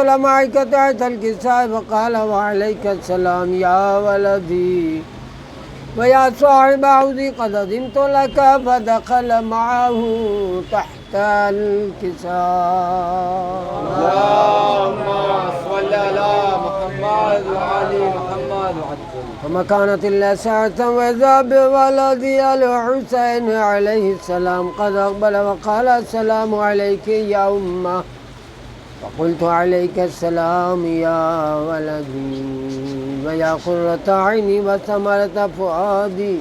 معك تحت الكساء فقال وعليك السلام يا ولدي ويا صاحب عودي قد أذنت لك فدخل معه تحت الكساء. اللهم صل على محمد وعلى محمد فما كانت إلا ساعة وإذا بولدي الحسين عليه السلام قد أقبل وقال السلام عليك يا أمه، فقلت عليك السلام يا ولدي ويا قرة عيني وثمرة فؤادي.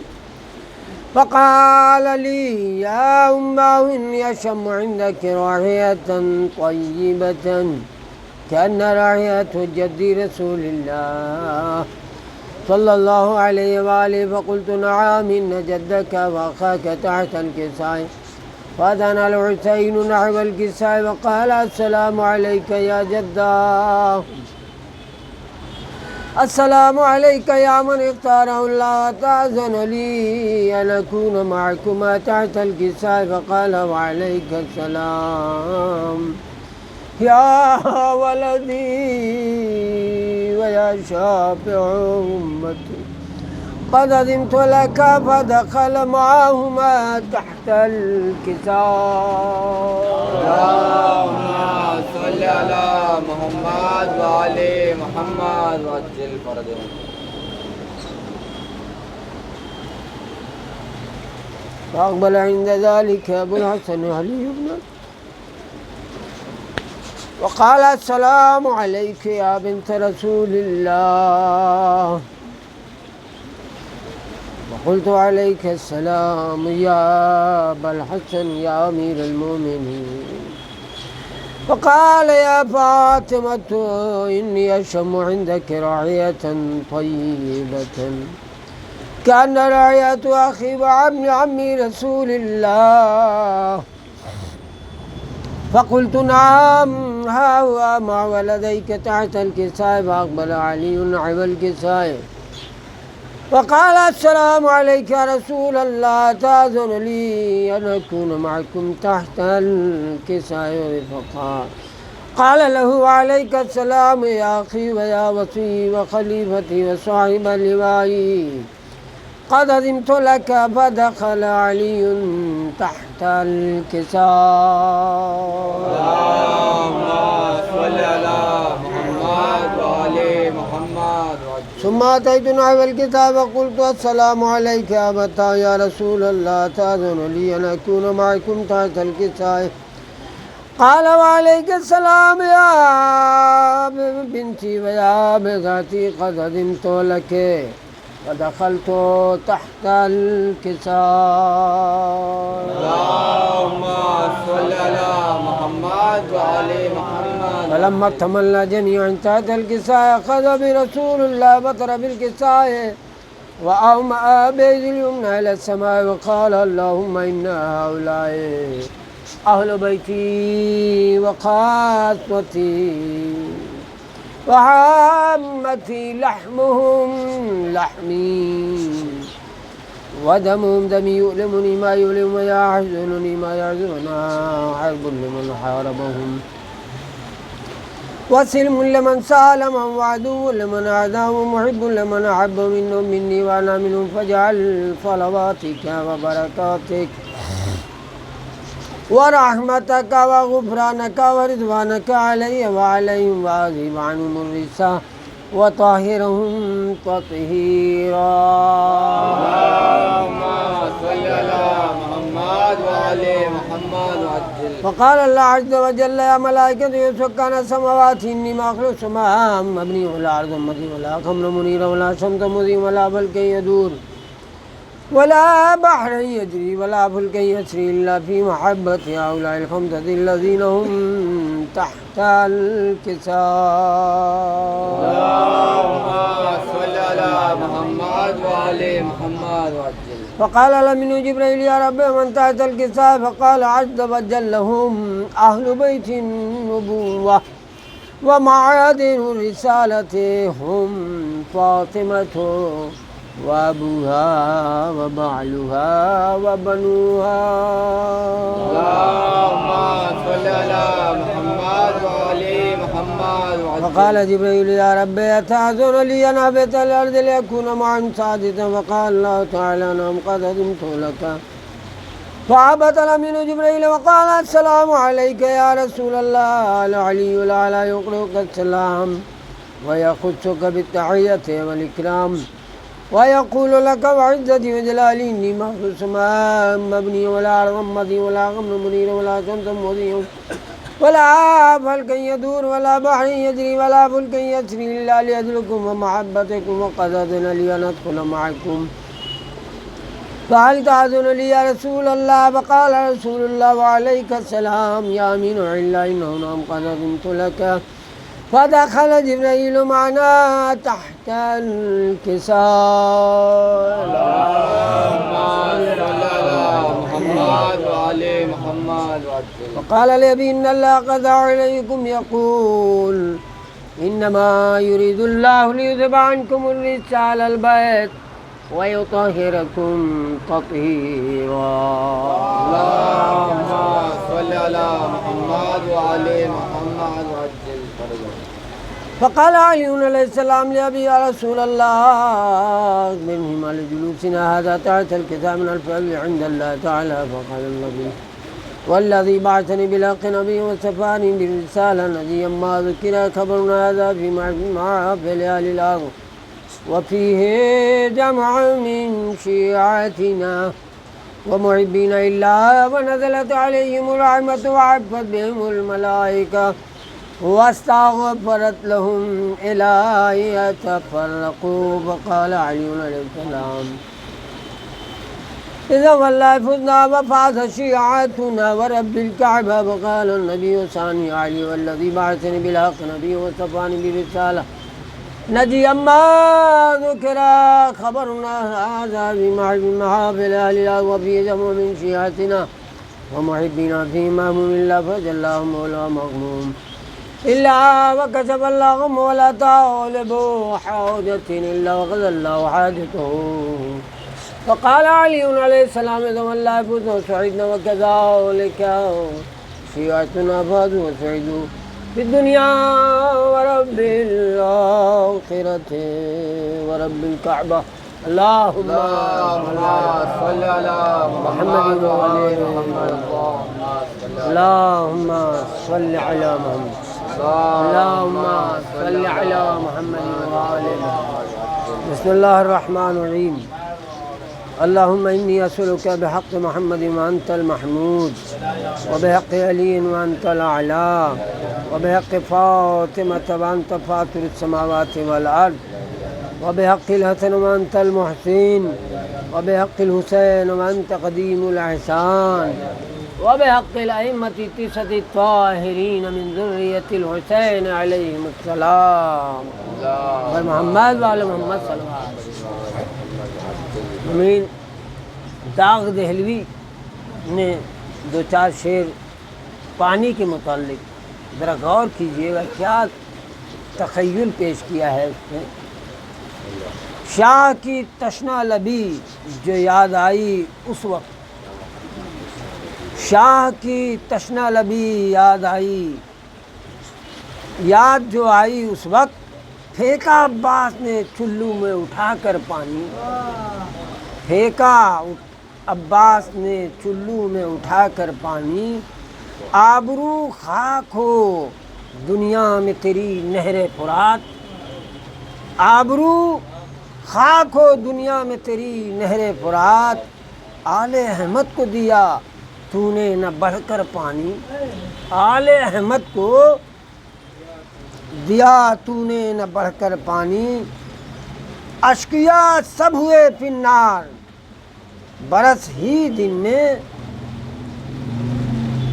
فقال لي يا أمه إني أشم عندك رائحة طيبة كأن رائحة جدي رسول الله صلى الله عليه وآله. فقلت نعم إن جدك وأخاك تحت الكساء. فأذن الحسين نحو الكساء وقال السلام عليك يا جدا، السلام عليك يا من اختاره الله، تأذن لي أن أكون معكما تحت الكساء. فقال وعليك السلام يا ولدي ويا شافع أمتي قد أذنت لك. فدخل معهما تحت الكساء. اللهم صل على محمد وعلى محمد وعجل فرجهم. فأقبل عند ذلك أبو الحسن علي بن وقال السلام عليك يا بنت رسول الله. وقلت عليك السلام يا أبا الحسن يا أمير المؤمنين. فقال يا فاطمة إني أشم عندك رائحة طيبة كأن رائحة أخي وعم عمي رسول الله. فقلت نعم ها هو مع ولديك تحت الكساء. فأقبل علي نحو الكساء وقال السلام عليك يا رسول الله، تأذن لي أن أكون معكم تحت الكساء. قال له عليك السلام يا أخي ويا وصي وخليفتي وصاحب لوائي قد أذنت لك. فدخل علي تحت الكساء. اللهم صل على محمد وعلى محمد. ثم أتيت نحو الكتاب وقلت السلام عليك يا أبتا يا رسول الله، تأذن لي أن أكون معكم تحت الكساء. قال وعليك السلام يا بنتي ويا بغاتي قد أذنت لك. فدخلت تحت الكساء. اللهم صل على محمد وعلى محمد. فلما اكتملنا جميعا تحت الكساء أخذ برسول الله بطر بالكساء وأومأ بيد اليمنى إلى السماء وقال اللهم إن هؤلاء أهل بيتي وخاصتي وعامتي، لحمهم لحمي ودمهم دمي، يؤلمني ما يؤلم ويحزنني ما يحزننا، حرب لمن حاربهم وسلم لمن سالمهم وعدو لمن عاداهم ومحب لمن أحب منهم مني وأنا منهم. فاجعل صلواتك وبركاتك ورحمتك وغفرانك ورضوانك علي وعليهم وأذهب عنهم الرجس وطهرهم تطهيرا. اللهم صل على محمد وعلى محمد وعجل. فقال الله عز وجل يا ملائكة سكان السماوات إني ما أخلق سماء مبني ولا أرض مبني ولا خمر منير ولا شمس مضيء ولا فلك يدور ولا بحر يجري ولا فلك يسري إلا في محبة هؤلاء الخمسة الذين هم تحت الكساء. اللهم صل على محمد وعلى محمد وعجل. فقال لمن جبريل يا رب من تحت الكساء؟ فقال عز وجل هم أهل بيت النبوة ومعادن الرسالة، هم فاطمة وأبوها وبعلها وبنوها. اللهم صل على محمد وعلى محمد محمد وعجل. فقال جبريل يا رب أتأذن لي أن أهبط الأرض لأكون معهم ساجدا؟ فقال الله تعالى نعم قد أذنت لك. فهبط الأمين جبريل وقال السلام عليك يا رسول الله. العلي الأعلى يقرئك السلام ويخصك بالتحية والإكرام ويقول لك وعزتي وجلالي إني مخصوص ما مبني ولا رمضي ولا غمر منير ولا شمس مضيء ولا فلك يدور ولا بحر يجري ولا فلك يسري إلا لأجلكم ومحبتكم وقد أذن لي أن أدخل معكم. فهل تأذن لي يا رسول الله؟ فقال رسول الله وعليك السلام يا أمين إلا إنه نعم قد أذنت لك. فدخل جبريل معنا تحت الكساء. اللهم صل على محمد وعلى محمد وعجل. وقال لأبي إن الله قد عليكم يقول إنما يريد الله ليذهب عنكم الرجس على البيت ويطهركم تطهيرا. اللهم صل على محمد وعلى محمد وعجل. فقال علي عليه السلام لأبي يا رسول الله أخبرني عن جلوسنا هذا تحت الكتاب من الفعل عند الله تعالى. فقال النبي والذي بعثني بالحق نبي وصفاني بالرسالة نبيا ما ذكر خبرنا هذا في محافل أهل الأرض وفيه جمع من شيعتنا ومحبين إلا ونزلت عليهم الرحمة وعفت بهم الملائكة واستغفرت لهم إلى يتفرقوا. فقال علي عليه السلام إذا والله فزنا وفاز شيعتنا ورب الكعبة. فقال النبي ثاني علي والذي بعثني بالحق نبي وصفاني برسالة نجي أما ذكر خبرنا هذا بمحافل أهل الأرض وفي جمع من شيعتنا ومحبنا في مهموم الله فجلهم ولا مغموم إلا وكسب الله غم ولا طالب حاجة إلا وقضى الله حاجته. فقال علي عليه السلام إذا والله فزنا وسعدنا وكذلك شيعتنا فازوا وسعدوا في الدنيا ورب الآخرة ورب الكعبة. اللهم صل على محمد وعلى محمد. اللهم صل على محمد. اللهم صل على محمد وآله. بسم الله الرحمن الرحيم. اللهم إني أسألك بحق محمد وأنت المحمود وبحق علي وأنت الأعلى وبحق فاطمة وأنت فاطر السماوات والأرض وبحق الحسن وأنت المحسن وبحق الحسين وأنت قديم الإحسان وبحق الأئمة التسعة الطاهرين من ذرية الحسين عليهم السلام ومحمد وعلى محمد صلی اللہ علیہ وسلم. امین. داغ دہلوی نے دو چار شعر پانی کے متعلق ذرا غور کیجئے گا کیا تخیل پیش کیا ہے اس نے. شاہ کی تشنا لبی جو یاد آئی اس وقت، شاہ کی تشنا لبی یاد آئی، یاد جو آئی اس وقت پھینکا عباس نے چلو میں اٹھا کر پانی. پھینکا عباس نے چلو میں اٹھا کر پانی. آبرو خاک ہو دنیا میں تیری نہر فرات. آبرو خاک ہو دنیا میں تیری نہر فرات. آل احمد کو دیا تو نے نہ بڑھ کر پانی. آل احمد کو دیا تو نے نہ بڑھ کر پانی. اشقیا سب ہوئے فنار برس ہی دن میں.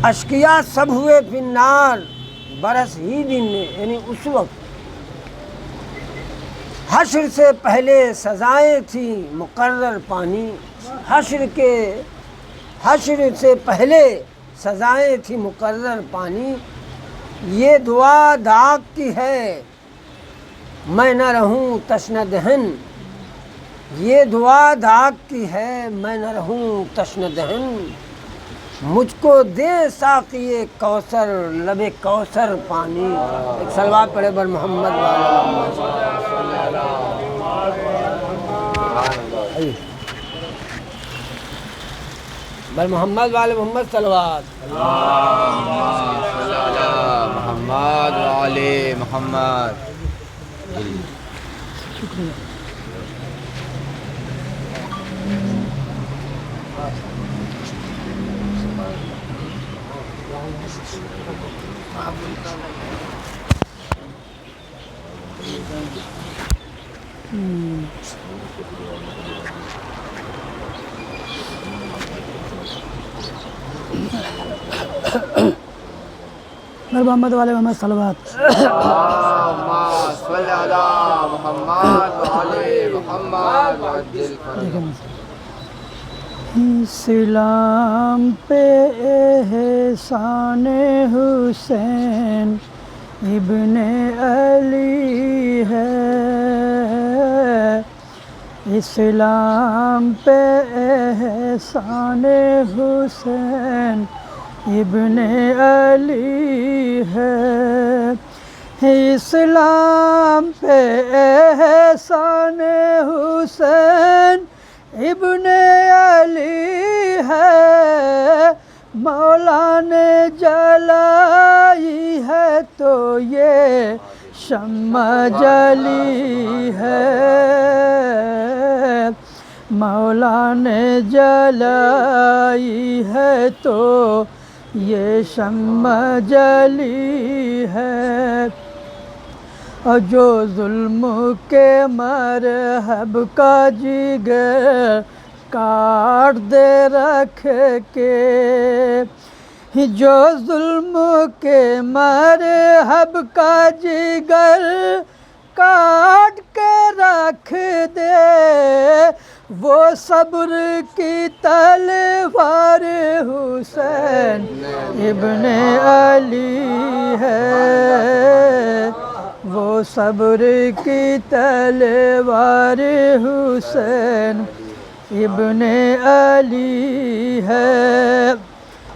اشقیا سب ہوئے فنار برس ہی دن میں، یعنی اس وقت حشر سے پہلے سزائیں تھیں مقرر پانی. حشر سے پہلے سزائیں تھیں مقرر پانی. یہ دعا داغ کی ہے میں نہ رہوں تشنہ دہن. یہ دعا داغ کی ہے میں نہ رہوں تشنہ دہن. مجھ کو دے ساقی کوثر لب کوثر پانی. ایک صلوات پڑھے بر محمد والے محمد. بر محمد والے محمد صلوات. محمد وعلى محمد. محمد والے محمد صلوات. اللهم صل على محمد وعلى محمد وعجل فرجهم. سلام پہ احسان حسین ابن علی ہے. اسلام پہ احسان حسین ابن علی ہے. اسلام پہ احسان حسین ابن علی ہے. مولا نے جلائی ہے تو یہ شمع جلی ہے. مولا نے جلائی ہے تو یہ شمع جلی ہے. اور جو ظلم کے مرحب کا جگر کاٹ دے رکھ کے. جو ظلم کے مرحب کا جگر کاٹ کے رکھ دے وہ صبر کی تلوار حسین ابن علی ہے. وہ صبر کی تلوار حسین ابن علی ہے.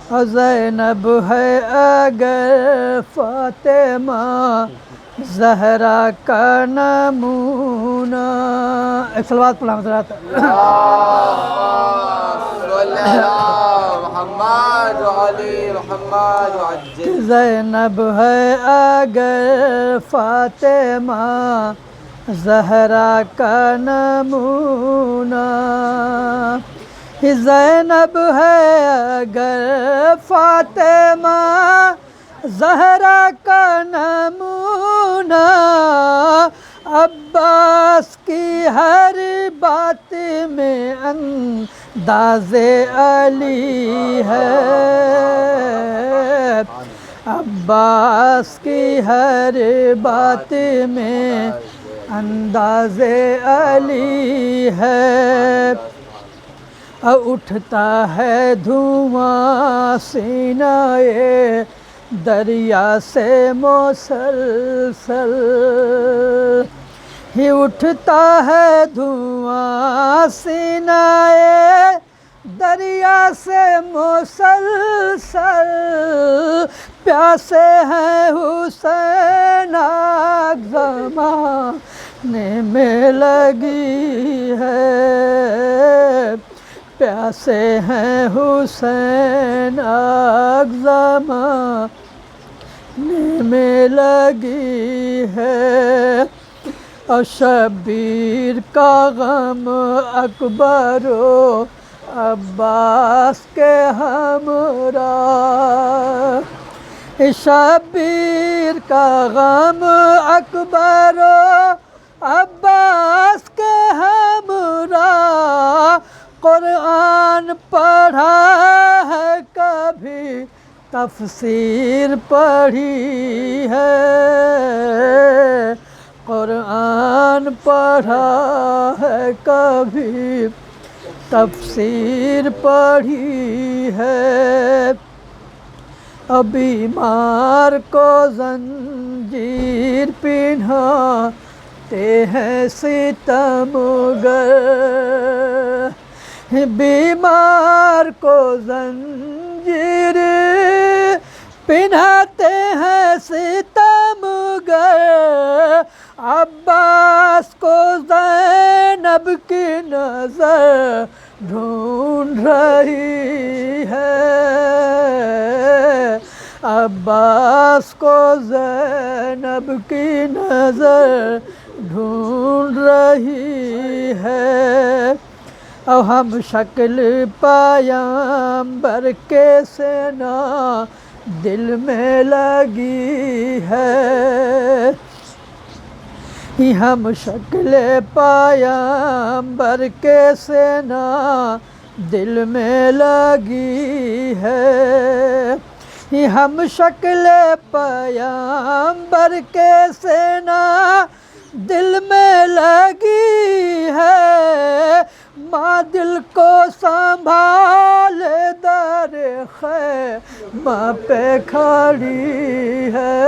اور زینب ہے اگر فاطمہ زہرا کا نمونہ. ایک صلوات پڑھا حضرات. محمد وعلى محمد وعجل. زینب ہے اگر فاطمہ زہرا کا نمونہ. زینب ہے اگر فاطمہ زہرا کا نمونہ. عباس کی ہر بات میں انداز علی ہے. عباس کی ہر بات میں انداز علی ہے. اٹھتا ہے دھواں سینہ دریا سے مسلسل. ہی اٹھتا ہے دھواں سینہ دریا سے مسلسل. پیاسے ہیں حسین آگ زمانے میں لگی ہے. پیاسے ہیں حسین آگ زمانے میں لگی ہے. اور شبیر کا غم اکبر و عباس کے ہمراہ. شبیر کا غم اکبر و عباس کے ہمراہ. قرآن پڑھا ہے کبھی تفسیر پڑھی ہے. قرآن پڑھا ہے کبھی تفسیر پڑھی ہے. بیمار کو زنجیر پہناتے ہیں ستمگر. بیمار کو زنجیر زنجیر پہناتے ہیں ستمگر، عباس کو زینب کی نظر ڈھونڈ رہی ہے، عباس کو زینب کی نظر ڈھونڈ رہی ہے، اور ہم شکل پیغمبر کے سینا دل میں لگی ہے، ہم شکل پیغمبر کے سینا دل میں لگی ہے، ہم شکل پیغمبر کے سینا دل میں لگی ہے، ماں دل کو سنبھالے در خیمہ پہ کھڑی ہے،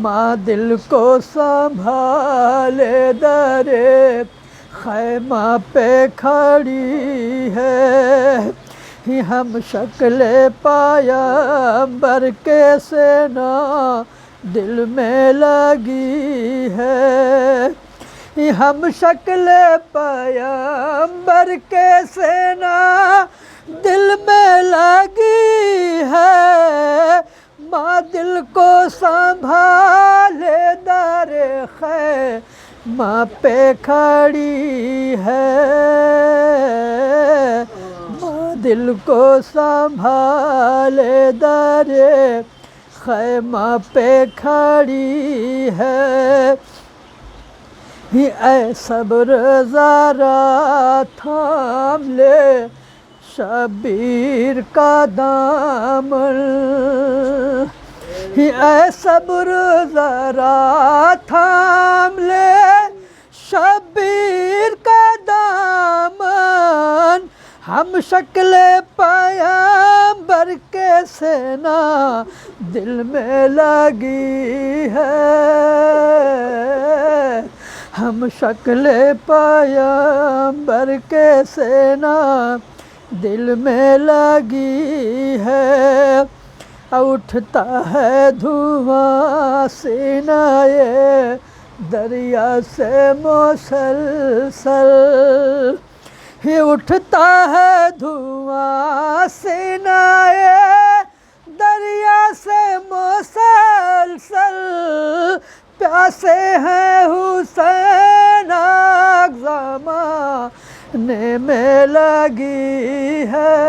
ماں دل کو سنبھالے در خیمہ پہ کھڑی ہے، ہم شکل پیغمبر کے سینا دل میں لگی ہے، ہم شکل پیغمبر کے سینا دل میں لگی ہے، ماں دل کو سنبھالے در خیمہ پہ کھڑی ہے، ماں دل کو سنبھالے در خیمہ پہ کھڑی ہے، اے صبر ذرا تھام لے شبیر کا دامن، اے صبر ذرا تھام لے شبیر کا دامن، ہم شکل پیغمبر کے سینا دل میں لگی ہے، ہم شکل پیغمبر کے سینا دل میں لگی ہے، اٹھتا ہے دھواں سینہ دریا سے مسلسل، اٹھتا ہے دھواں سینہ دریا سے مسلسل، پیاسے ہیں حسین آگ زمانے میں لگی ہے،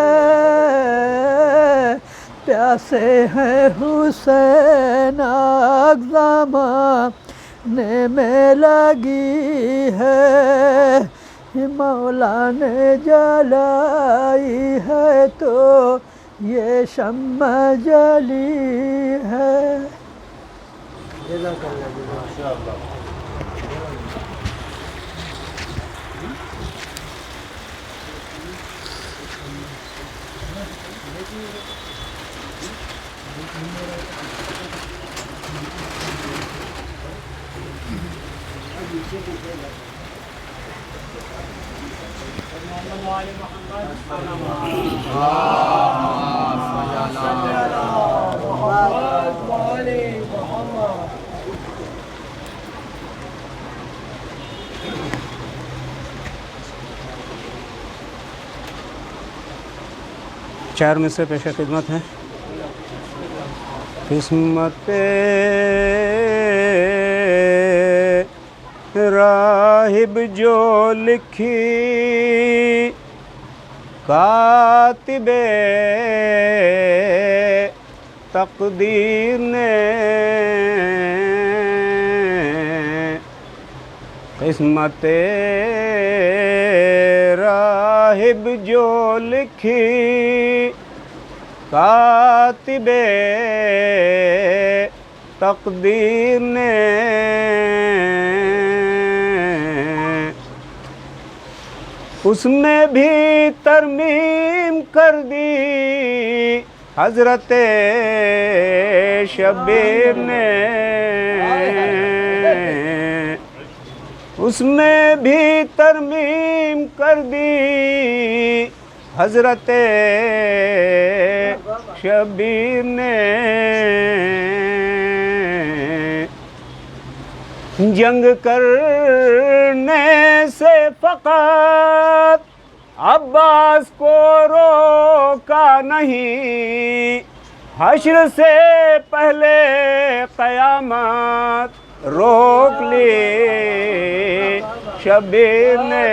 پیاسے ہیں حسین آگ زمانے میں لگی ہے، مولا نے جلائی ہے تو یہ شمع جلی ہے۔ چار میں سے پیش خدمت ہیں۔ قسمت راہب جو لکھی کاتب تقدیر نے، قسمت راہب جو لکھی کاتب تقدیر نے، اس میں بھی ترمیم کر دی حضرت شبیر نے، اس میں بھی ترمیم کر دی حضرت شبیر نے جنگ کرنے سے فقط عباس کو روکا نہیں، حشر سے پہلے قیامت روک لی شبیر نے،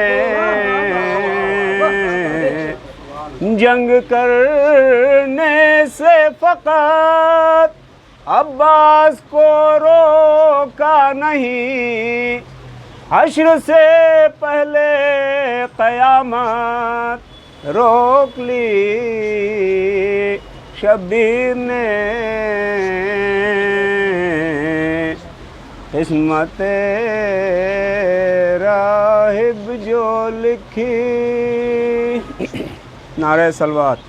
جنگ کرنے سے فقط عباس کو روکا نہیں، حشر سے پہلے قیامت روک لی شبیر نے، قسمت راہب جو لکھی۔ نعرہ صلوات۔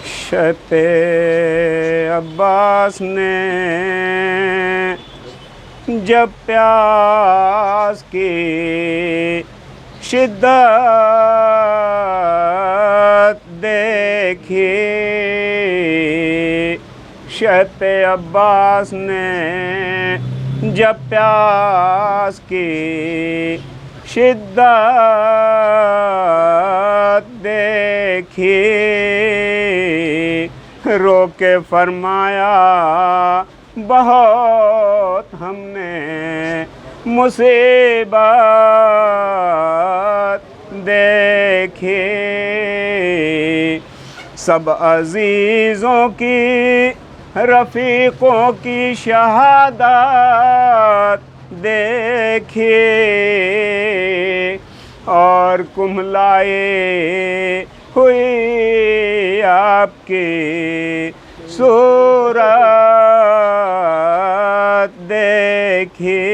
شب عباس نے جب پیاس کی شدت دیکھی، شب عباس نے جب پیاس کی شدت دیکھی، رو کے فرمایا بہت ہم نے مصیبت دیکھی، سب عزیزوں کی رفیقوں کی شہادت دیکھی، اور کملائے ہوئی آپ کی صورت دیکھی،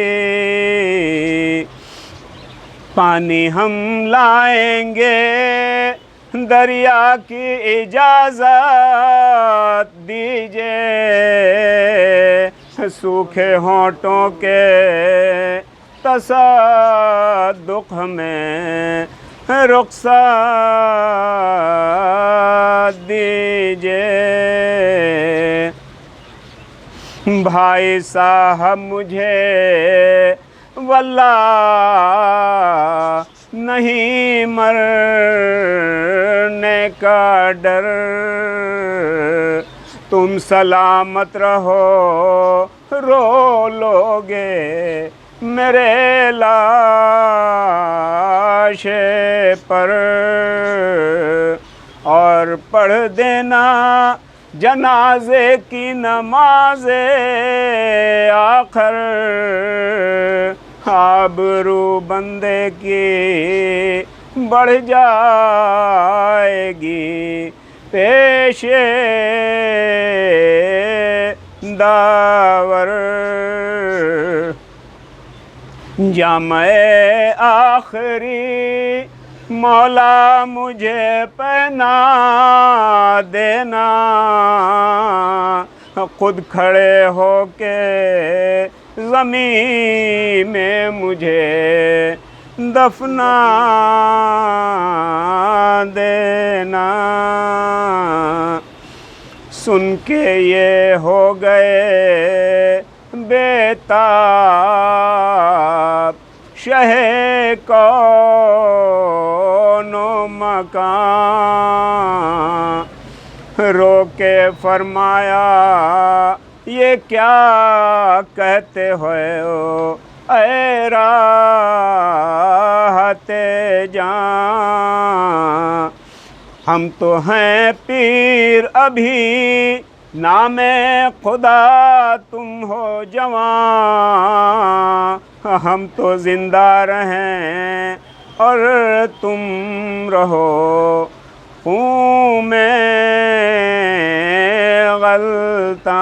پانی ہم لائیں گے دریا کی اجازت دیجئے، سوکھے ہونٹوں کے تصدق ہمیں رخصت دیجئے، بھائی صاحب مجھے واللہ نہیں مرنے کا ڈر، تم سلامت رہو رو لوگے میرے لاش پر، اور پڑھ دینا جنازے کی نماز آخر، آبرو بندے کی بڑھ جائے گی پیش داور، جامع آخری مولا مجھے پہنا دینا، خود کھڑے ہو کے زمین میں مجھے دفنا دینا، سن کے یہ ہو گئے بیتاب شہ کون و مکان، رو کے فرمایا یہ کیا کہتے ہو اے راحت جان، ہم تو ہیں پیر ابھی نام خدا تم ہو جوان، ہم تو زندہ رہیں اور تم رہو خون میں غلطاں،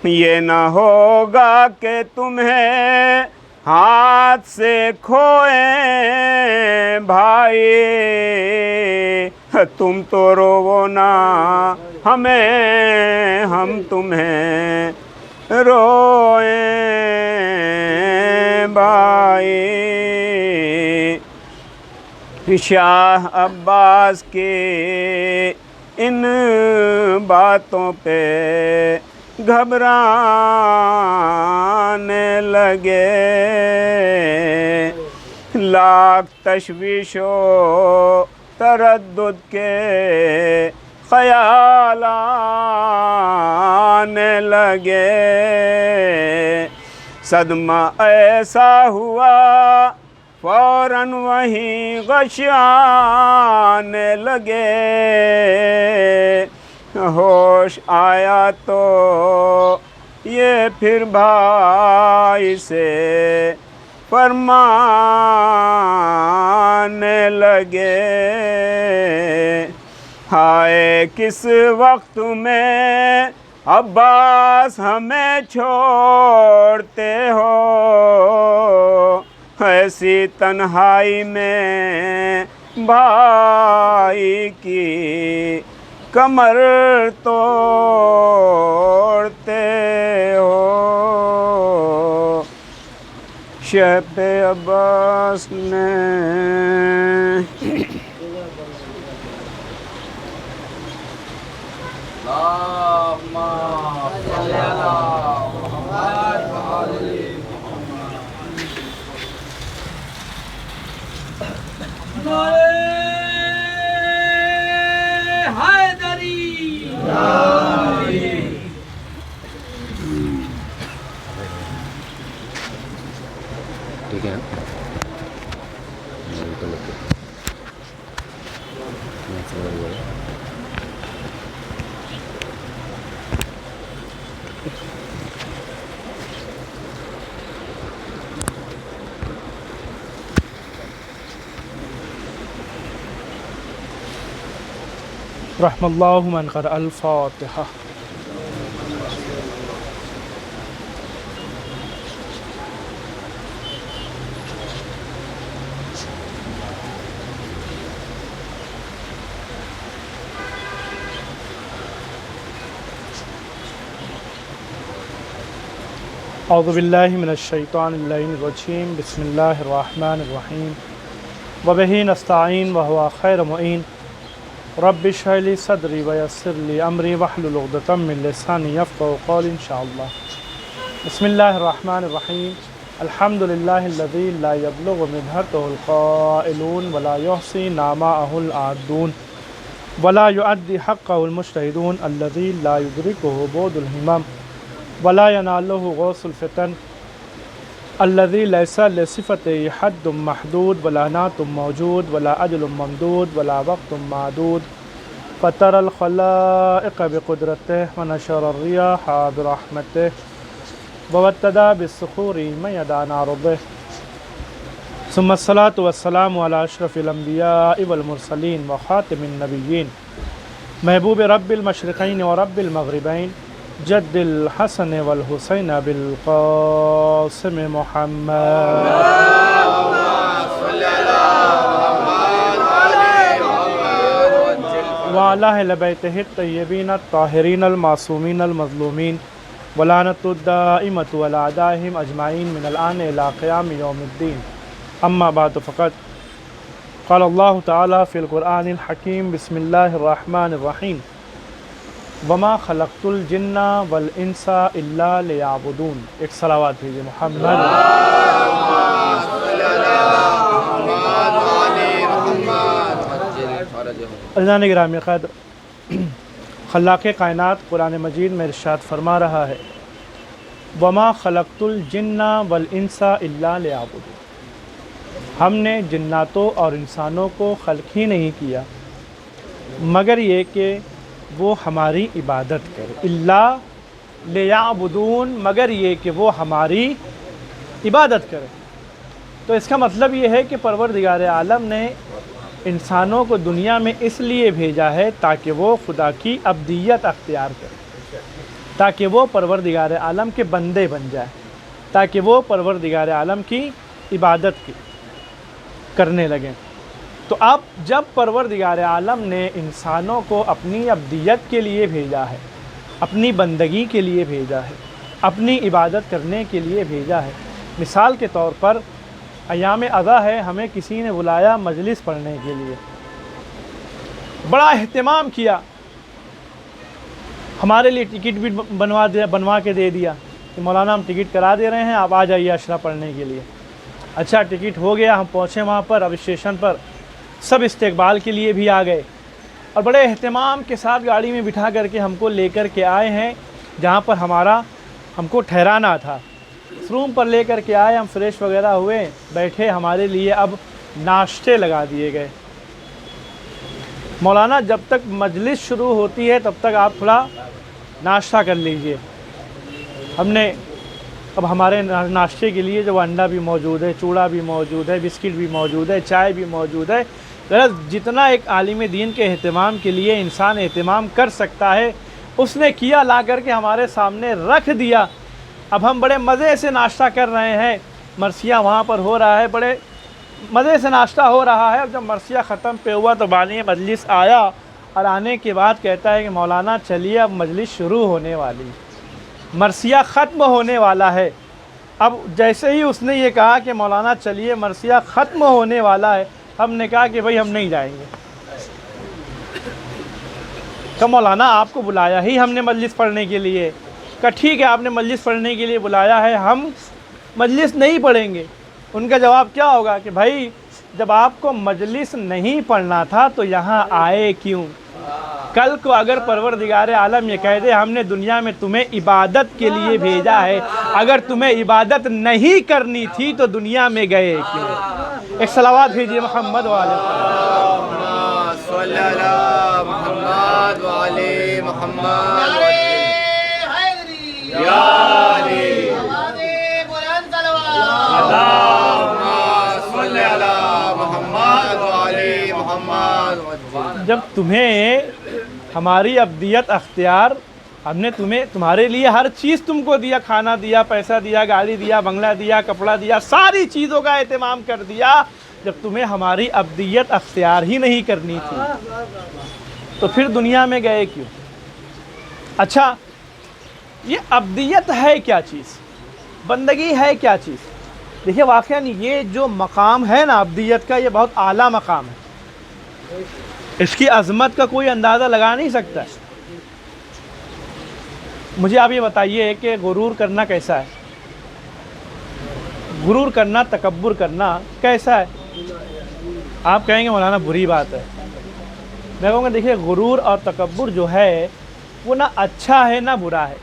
یہ نہ ہوگا کہ تمہیں ہاتھ سے کھوئیں بھائی، تم تو رو نا ہمیں ہم تمہیں روئیں بھائی۔ شاہ عباس کی ان باتوں پہ گھبرانے لگے، لاکھ تشویش و تردد کے خیال آنے لگے، صدمہ ایسا ہوا فوراً وہیں غش آنے لگے، ہوش آیا تو یہ پھر بھائی سے فرمانے لگے، ہائے کس وقت میں عباس ہمیں چھوڑتے ہو، ایسی تنہائی میں بھائی کی کمر توڑتے ہو۔ شیخ عباس نے اللهم صل على محمد وعلى ٹھیک ہے رحم اللہ من قرأ الفاتحہ۔ اعوذ باللہ من الشیطان اللعین الرجیم، بسم اللہ الرحمن الرحیم، وبہ نستعین وہو خیر معین، رب اشرح لی صدری ویسر لی امری واحلل عقدۃ من لسانی یفقہوا قولی انشاءاللہ۔ بسم اللہ الرحمن الرحیم، الحمد للہ الذی لا یبلغ مدحتہ القائلون ولا یحصی نعماءہ العادون ولا یؤدی حقہ المجتہدون، الذی لا یدرکہ بعد الہمم ولا ینالہ غوث الفتن، الذي ليس لصفته حد محدود ولا نعت موجود ولا أجل ممدود ولا وقت معدود، فترى الخلائق بقدرته ونشر الرياح برحمته وابتدى بالصخور ميدان عرضه، ثم الصلاة والسلام على أشرف الأنبياء والمرسلين وخاتم النبيين، محبوب رب المشرقين ورب المغربين، جد الحسن والحسین بالقاسم محمد وعلى أهل بيته الطيبين الطاهرين المعصومين المظلومين ولعنة الدائمة على أعدائهم أجمعين من الآن إلى قيام يوم الدين، أما بعد فقد قال الله تعالى في القرآن الحكيم، بسم الله الرحمن الرحيم، وما خلقت الجن والانس الا لیعبدون۔ ایک صلوات بھیجئے محمد۔ عزیزان گرامی قدر، خلاق کائنات قرآن مجید میں ارشاد فرما رہا ہے، وما خلقت الجن والانس الا لیعبدون، ہم نے جناتوں اور انسانوں کو خلق ہی نہیں کیا مگر یہ کہ وہ ہماری عبادت کرے، اللہ لیعبدون، مگر یہ کہ وہ ہماری عبادت کرے۔ تو اس کا مطلب یہ ہے کہ پروردگار عالم نے انسانوں کو دنیا میں اس لیے بھیجا ہے تاکہ وہ خدا کی عبدیت اختیار کرے، تاکہ وہ پروردگار عالم کے بندے بن جائے، تاکہ وہ پروردگار عالم کی عبادت کرنے لگیں۔ تو اب جب پروردگار عالم نے انسانوں کو اپنی ابدیت کے لیے بھیجا ہے، اپنی بندگی کے لیے بھیجا ہے، اپنی عبادت کرنے کے لیے بھیجا ہے، مثال کے طور پر ایام اضحیٰ ہے، ہمیں کسی نے بلایا مجلس پڑھنے کے لیے، بڑا اہتمام کیا، ہمارے لیے ٹکٹ بھی بنوا کے دے دیا کہ مولانا ہم ٹکٹ کرا دے رہے ہیں، آپ آ جائیے عشرہ پڑھنے کے لیے۔ اچھا ٹکٹ ہو گیا، ہم پہنچے وہاں پر، اب اسٹیشن پر سب استقبال کے لیے بھی آ گئے اور بڑے اہتمام کے ساتھ گاڑی میں بٹھا کر کے ہم کو لے کر کے آئے ہیں جہاں پر ہم کو ٹھہرانا تھا۔ اس روم پر لے کر کے آئے، ہم فریش وغیرہ ہوئے، بیٹھے، ہمارے لیے اب ناشتے لگا دیے گئے۔ مولانا جب تک مجلس شروع ہوتی ہے تب تک آپ تھوڑا ناشتہ کر لیجئے۔ ہم نے اب ہمارے ناشتے کے لیے جو انڈا بھی موجود ہے، چوڑا بھی موجود ہے، بسکٹ بھی موجود ہے، چائے بھی موجود ہے۔ جتنا ایک عالم دین کے اہتمام کے لیے انسان اہتمام کر سکتا ہے اس نے کیا، لا کر کے ہمارے سامنے رکھ دیا۔ اب ہم بڑے مزے سے ناشتہ کر رہے ہیں، مرثیہ وہاں پر ہو رہا ہے، بڑے مزے سے ناشتہ ہو رہا ہے۔ اب جب مرثیہ ختم پہ ہوا تو بانی مجلس آیا اور آنے کے بعد کہتا ہے کہ مولانا چلیے اب مجلس شروع ہونے والی، مرثیہ ختم ہونے والا ہے۔ اب جیسے ہی اس نے یہ کہا کہ مولانا چلیے مرثیہ ختم ہونے والا ہے، ہم نے کہا کہ بھائی ہم نہیں جائیں گے۔ کہ مولانا آپ کو بلایا ہی ہم نے مجلس پڑھنے کے لیے۔ کہ ٹھیک ہے آپ نے مجلس پڑھنے کے لیے بلایا ہے، ہم مجلس نہیں پڑھیں گے۔ ان کا جواب کیا ہوگا کہ بھائی جب آپ کو مجلس نہیں پڑھنا تھا تو یہاں آئے کیوں؟ کل کو اگر پروردگار عالم یہ کہہ دے ہم نے دنیا میں تمہیں عبادت کے لیے بھیجا ہے، اگر تمہیں عبادت نہیں کرنی تھی تو دنیا میں گئے کیوں؟ ایک صلوات بھیجیے محمد والے صلی اللہ محمد وعلی محمد یا علی صلی اللہ محمد وعلی محمد۔ جب تمہیں ہماری ابدیت اختیار، ہم نے تمہارے لیے ہر چیز تم کو دیا، کھانا دیا، پیسہ دیا، گاڑی دیا، بنگلہ دیا، کپڑا دیا، ساری چیزوں کا اہتمام کر دیا، جب تمہیں ہماری ابدیت اختیار ہی نہیں کرنی تھی تو پھر دنیا میں گئے کیوں؟ اچھا یہ ابدیت ہے کیا چیز؟ بندگی ہے کیا چیز؟ دیکھیے واقعاً یہ جو مقام ہے نا ابدیت کا، یہ بہت اعلیٰ مقام ہے، اس کی عظمت کا کوئی اندازہ لگا نہیں سکتا ہے۔ مجھے آپ یہ بتائیے کہ غرور کرنا کیسا ہے؟ غرور کرنا، تکبر کرنا کیسا ہے؟ آپ کہیں گے مولانا بری بات ہے، میں کہوں گا دیکھیے غرور اور تکبر جو ہے وہ نہ اچھا ہے نہ برا ہے۔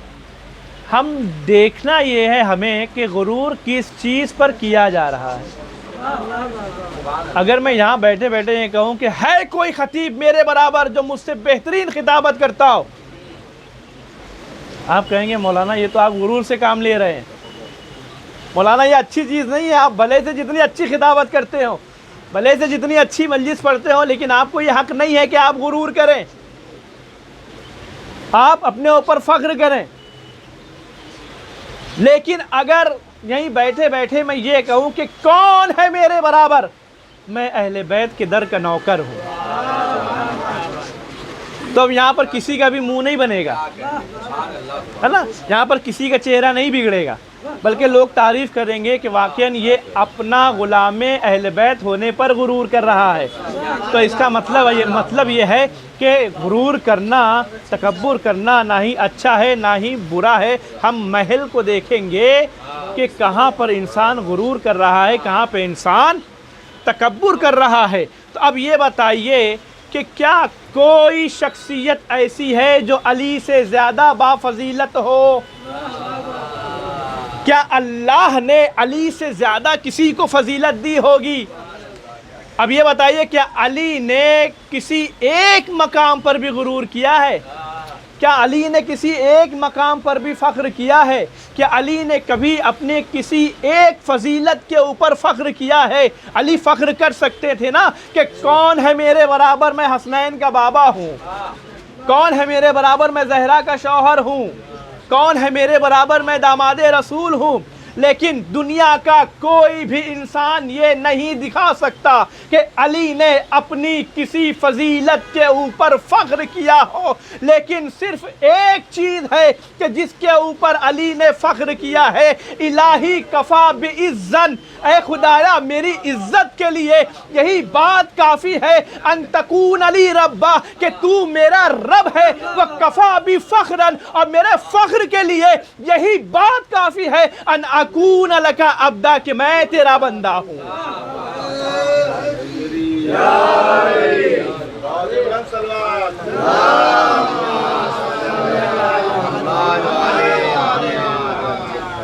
ہم دیکھنا یہ ہے ہمیں کہ غرور کس چیز پر کیا جا رہا ہے۔ اگر میں یہاں بیٹھے بیٹھے یہ کہوں کہ ہے کوئی خطیب میرے برابر جو مجھ سے بہترین خطابت کرتا ہو، آپ کہیں گے مولانا یہ تو آپ غرور سے کام لے رہے ہیں، مولانا یہ اچھی چیز نہیں ہے، آپ بھلے سے جتنی اچھی خطابت کرتے ہو، بھلے سے جتنی اچھی مجلس پڑھتے ہو، لیکن آپ کو یہ حق نہیں ہے کہ آپ غرور کریں، آپ اپنے اوپر فخر کریں۔ لیکن اگر یہیں بیٹھے بیٹھے میں یہ کہوں کہ کون ہے میرے برابر، میں اہل بیت کے در کا نوکر ہوں، تو اب یہاں پر کسی کا بھی منہ نہیں بنے گا، ہے نا، یہاں پر کسی کا چہرہ نہیں بگڑے گا، بلکہ لوگ تعریف کریں گے کہ واقعاً یہ اپنا غلام اہل بیت ہونے پر غرور کر رہا ہے۔ تو اس کا مطلب یہ ہے کہ غرور کرنا، تکبر کرنا نہ ہی اچھا ہے نہ ہی برا ہے۔ ہم محل کو دیکھیں گے کہ کہاں پر انسان غرور کر رہا ہے، کہاں پہ انسان تکبر کر رہا ہے۔ تو اب یہ بتائیے کہ کیا کوئی شخصیت ایسی ہے جو علی سے زیادہ بافضیلت ہو؟ کیا اللہ نے علی سے زیادہ کسی کو فضیلت دی ہوگی؟ اب یہ بتائیے کیا علی نے کسی ایک مقام پر بھی غرور کیا ہے؟ کیا علی نے کسی ایک مقام پر بھی فخر کیا ہے؟ کیا علی نے کبھی اپنے کسی ایک فضیلت کے اوپر فخر کیا ہے؟ علی فخر کر سکتے تھے نا کہ کون ہے میرے برابر، میں حسنین کا بابا ہوں، کون ہے میرے برابر، میں زہرا کا شوہر ہوں، کون ہے میرے برابر، میں داماد رسول ہوں۔ لیکن دنیا کا کوئی بھی انسان یہ نہیں دکھا سکتا کہ علی نے اپنی کسی فضیلت کے اوپر فخر کیا ہو، لیکن صرف ایک چیز ہے کہ جس کے اوپر علی نے فخر کیا ہے، الہی کفا بعزن، اے خدایا میری عزت کے لیے یہی بات کافی ہے، ان تکون علی ربا، کہ تو میرا رب ہے، وکفا بفخرن، اور میرے فخر کے لیے یہی بات کافی ہے، ان اکون لک عبدا، کہ میں تیرا بندہ ہوں۔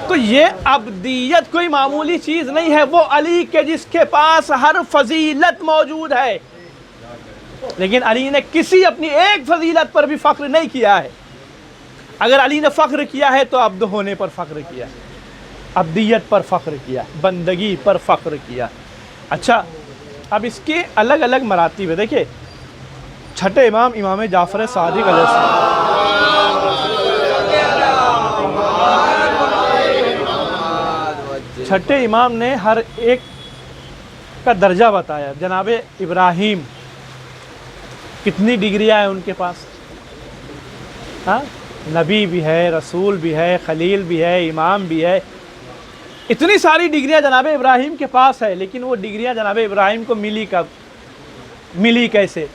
تو یہ عبدیت کوئی معمولی چیز نہیں ہے، وہ علی کے جس کے پاس ہر فضیلت موجود ہے، لیکن علی نے کسی اپنی ایک فضیلت پر بھی فخر نہیں کیا ہے۔ اگر علی نے فخر کیا ہے تو عبد ہونے پر فخر کیا، عبدیت پر فخر کیا، بندگی پر فخر کیا۔ اچھا، اب اس کے الگ الگ مراتب ہے۔ دیکھیں، چھٹے امام امام جعفر صادق علیہ السلام، چھٹے امام نے ہر ایک کا درجہ بتایا۔ جناب ابراہیم کتنی ڈگریاں ہیں ان کے پاس، ہاں، نبی بھی ہے، رسول بھی ہے، خلیل بھی ہے، امام بھی ہے، اتنی ساری ڈگریاں جناب ابراہیم کے پاس ہے، لیکن وہ ڈگریاں جناب ابراہیم کو ملی کب، ملی کیسے؟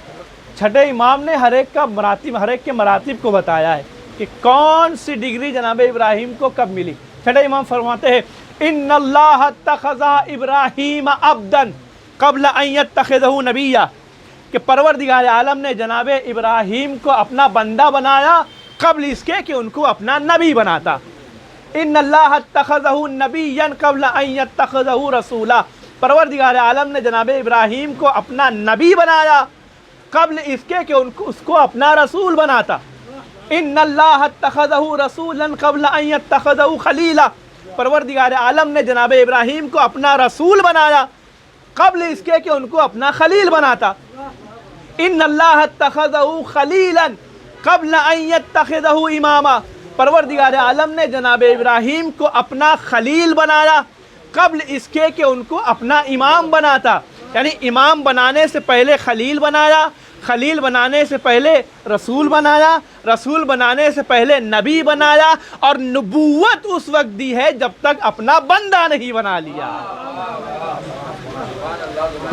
چھٹے امام نے ہر ایک کا مراتب، ہر ایک کے مراتب کو بتایا ہے کہ کون سی ڈگری جناب ابراہیم کو کب ملی۔ چھٹے امام فرماتے ہیں ان اللہ اتخذ ابراہیم عبدا قبل ان یتخذہ نبیا، کہ پروردگار عالم نے جناب ابراہیم کو اپنا بندہ بنایا قبل اس کے کہ ان کو اپنا نبی بناتا۔ ان اللہ اتخذہ نبیا قبل ان یتخذہ رسولا، پروردگار عالم نے جناب ابراہیم کو اپنا نبی بنایا قبل اس کے کہ اس کو اپنا رسول بناتا۔ ان اللہ اتخذہ رسولا قبل ان یتخذہ خلیلا، پروردگار عالم نے جناب ابراہیم کو اپنا رسول بنایا قبل اس کے کہ ان کو اپنا خلیل بناتا۔ ان اللہ اتخذہ خلیلا قبل ان یتخذہ اماما، پروردگار عالم نے جناب ابراہیم کو اپنا خلیل بنایا قبل اس کے کہ ان کو اپنا امام بناتا۔ یعنی امام بنانے سے پہلے خلیل بنایا، خلیل بنانے سے پہلے رسول بنایا، رسول بنانے سے پہلے نبی بنایا، اور نبوت اس وقت دی ہے جب تک اپنا بندہ نہیں بنا لیا۔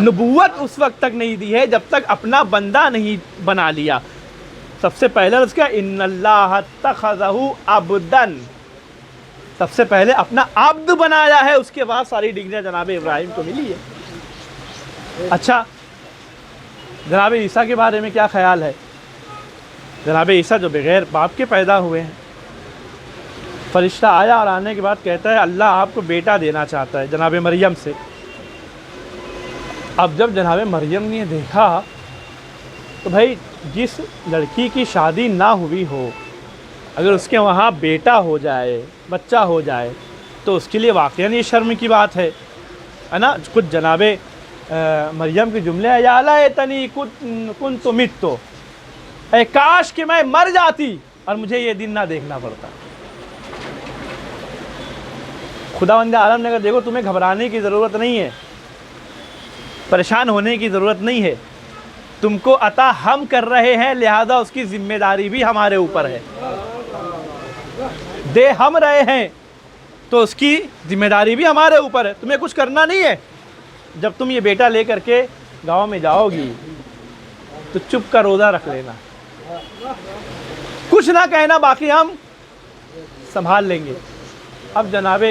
نبوت اس وقت تک نہیں دی ہے جب تک اپنا بندہ نہیں بنا لیا۔ سب سے پہلے اس کا ان اللہ اتخذہ عبدا، سب سے پہلے اپنا عبد بنایا ہے، اس کے بعد ساری ڈگریاں جناب ابراہیم کو ملی ہے۔ اچھا، جناب عیسیٰ کے بارے میں کیا خیال ہے؟ جناب عیسیٰ جو بغیر باپ کے پیدا ہوئے ہیں، فرشتہ آیا اور آنے کے بعد کہتا ہے اللہ آپ کو بیٹا دینا چاہتا ہے جناب مریم سے۔ اب جب جناب مریم نے دیکھا تو بھائی جس لڑکی کی شادی نہ ہوئی ہو، اگر اس کے وہاں بیٹا ہو جائے، بچہ ہو جائے، تو اس کے لیے واقعاً یہ شرم کی بات ہے نا۔ کچھ جناب مریم کے جملے ہیں، یا لیتنی کنت مت، اے کاش کہ میں مر جاتی اور مجھے یہ دن نہ دیکھنا پڑتا۔ خداوند عالم نے کہا دیکھو تمہیں گھبرانے کی ضرورت نہیں ہے، پریشان ہونے کی ضرورت نہیں ہے، تم کو عطا ہم کر رہے ہیں، لہذا اس کی ذمہ داری بھی ہمارے اوپر ہے۔ دے ہم رہے ہیں تو اس کی ذمہ داری بھی ہمارے اوپر ہے، تمہیں کچھ کرنا نہیں ہے۔ جب تم یہ بیٹا لے کر کے گاؤں میں جاؤ گی تو چپ کا روزہ رکھ لینا، کچھ نہ کہنا، باقی ہم سنبھال لیں گے۔ اب جناب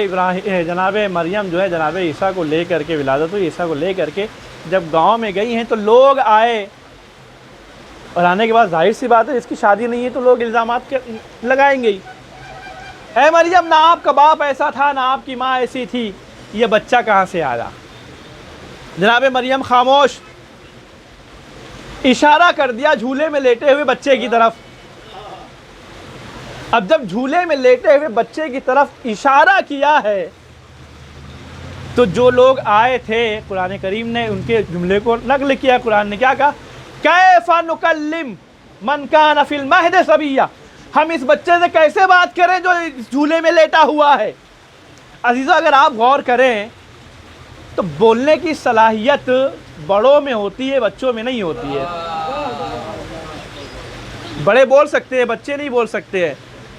مریم جو ہے جناب عیسیٰ کو لے کر کے، ولادت ہوئی عیسیٰ کو لے کر کے جب گاؤں میں گئی ہیں تو لوگ آئے، اور آنے کے بعد ظاہر سی بات ہے اس کی شادی نہیں ہے تو لوگ الزامات لگائیں گے، اے مریم نہ آپ کا باپ ایسا تھا نہ آپ کی ماں ایسی تھی، یہ بچہ کہاں سے آیا؟ جناب مریم خاموش، اشارہ کر دیا جھولے میں لیٹے ہوئے بچے کی طرف۔ اب جب جھولے میں لیٹے ہوئے بچے کی طرف اشارہ کیا ہے تو جو لوگ آئے تھے، قرآن کریم نے ان کے جملے کو نقل کیا۔ قرآن نے کیا کہا؟ کیف نکلم من کان فی المہد صبیا، ہم اس بچے سے کیسے بات کریں جو اس جھولے میں لیٹا ہوا ہے؟ عزیزو اگر آپ غور کریں تو بولنے کی صلاحیت بڑوں میں ہوتی ہے، بچوں میں نہیں ہوتی ہے۔ بڑے بول سکتے ہیں، بچے نہیں بول سکتے ہیں۔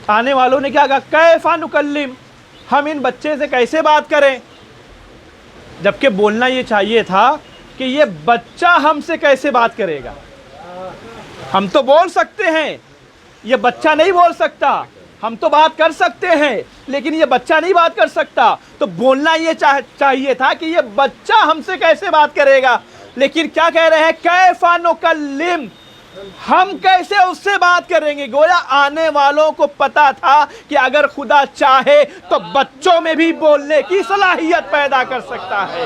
آنے والوں نے کیا کہا، کیف نکلم، ہم ان بچے سے کیسے بات کریں، جبکہ بولنا یہ چاہیے تھا کہ یہ بچہ ہم سے کیسے بات کرے گا۔ ہم تو بول سکتے ہیں، یہ بچہ نہیں بول سکتا۔ ہم تو بات کر سکتے ہیں لیکن یہ بچہ نہیں بات کر سکتا، تو بولنا یہ چاہیے تھا کہ یہ بچہ ہم سے کیسے بات کرے گا۔ لیکن کیا کہہ رہے ہیں، کیف نکلم، ہم کیسے اس سے بات کریں گے۔ گویا آنے والوں کو پتا تھا کہ اگر خدا چاہے تو بچوں میں بھی بولنے کی صلاحیت پیدا کر سکتا ہے،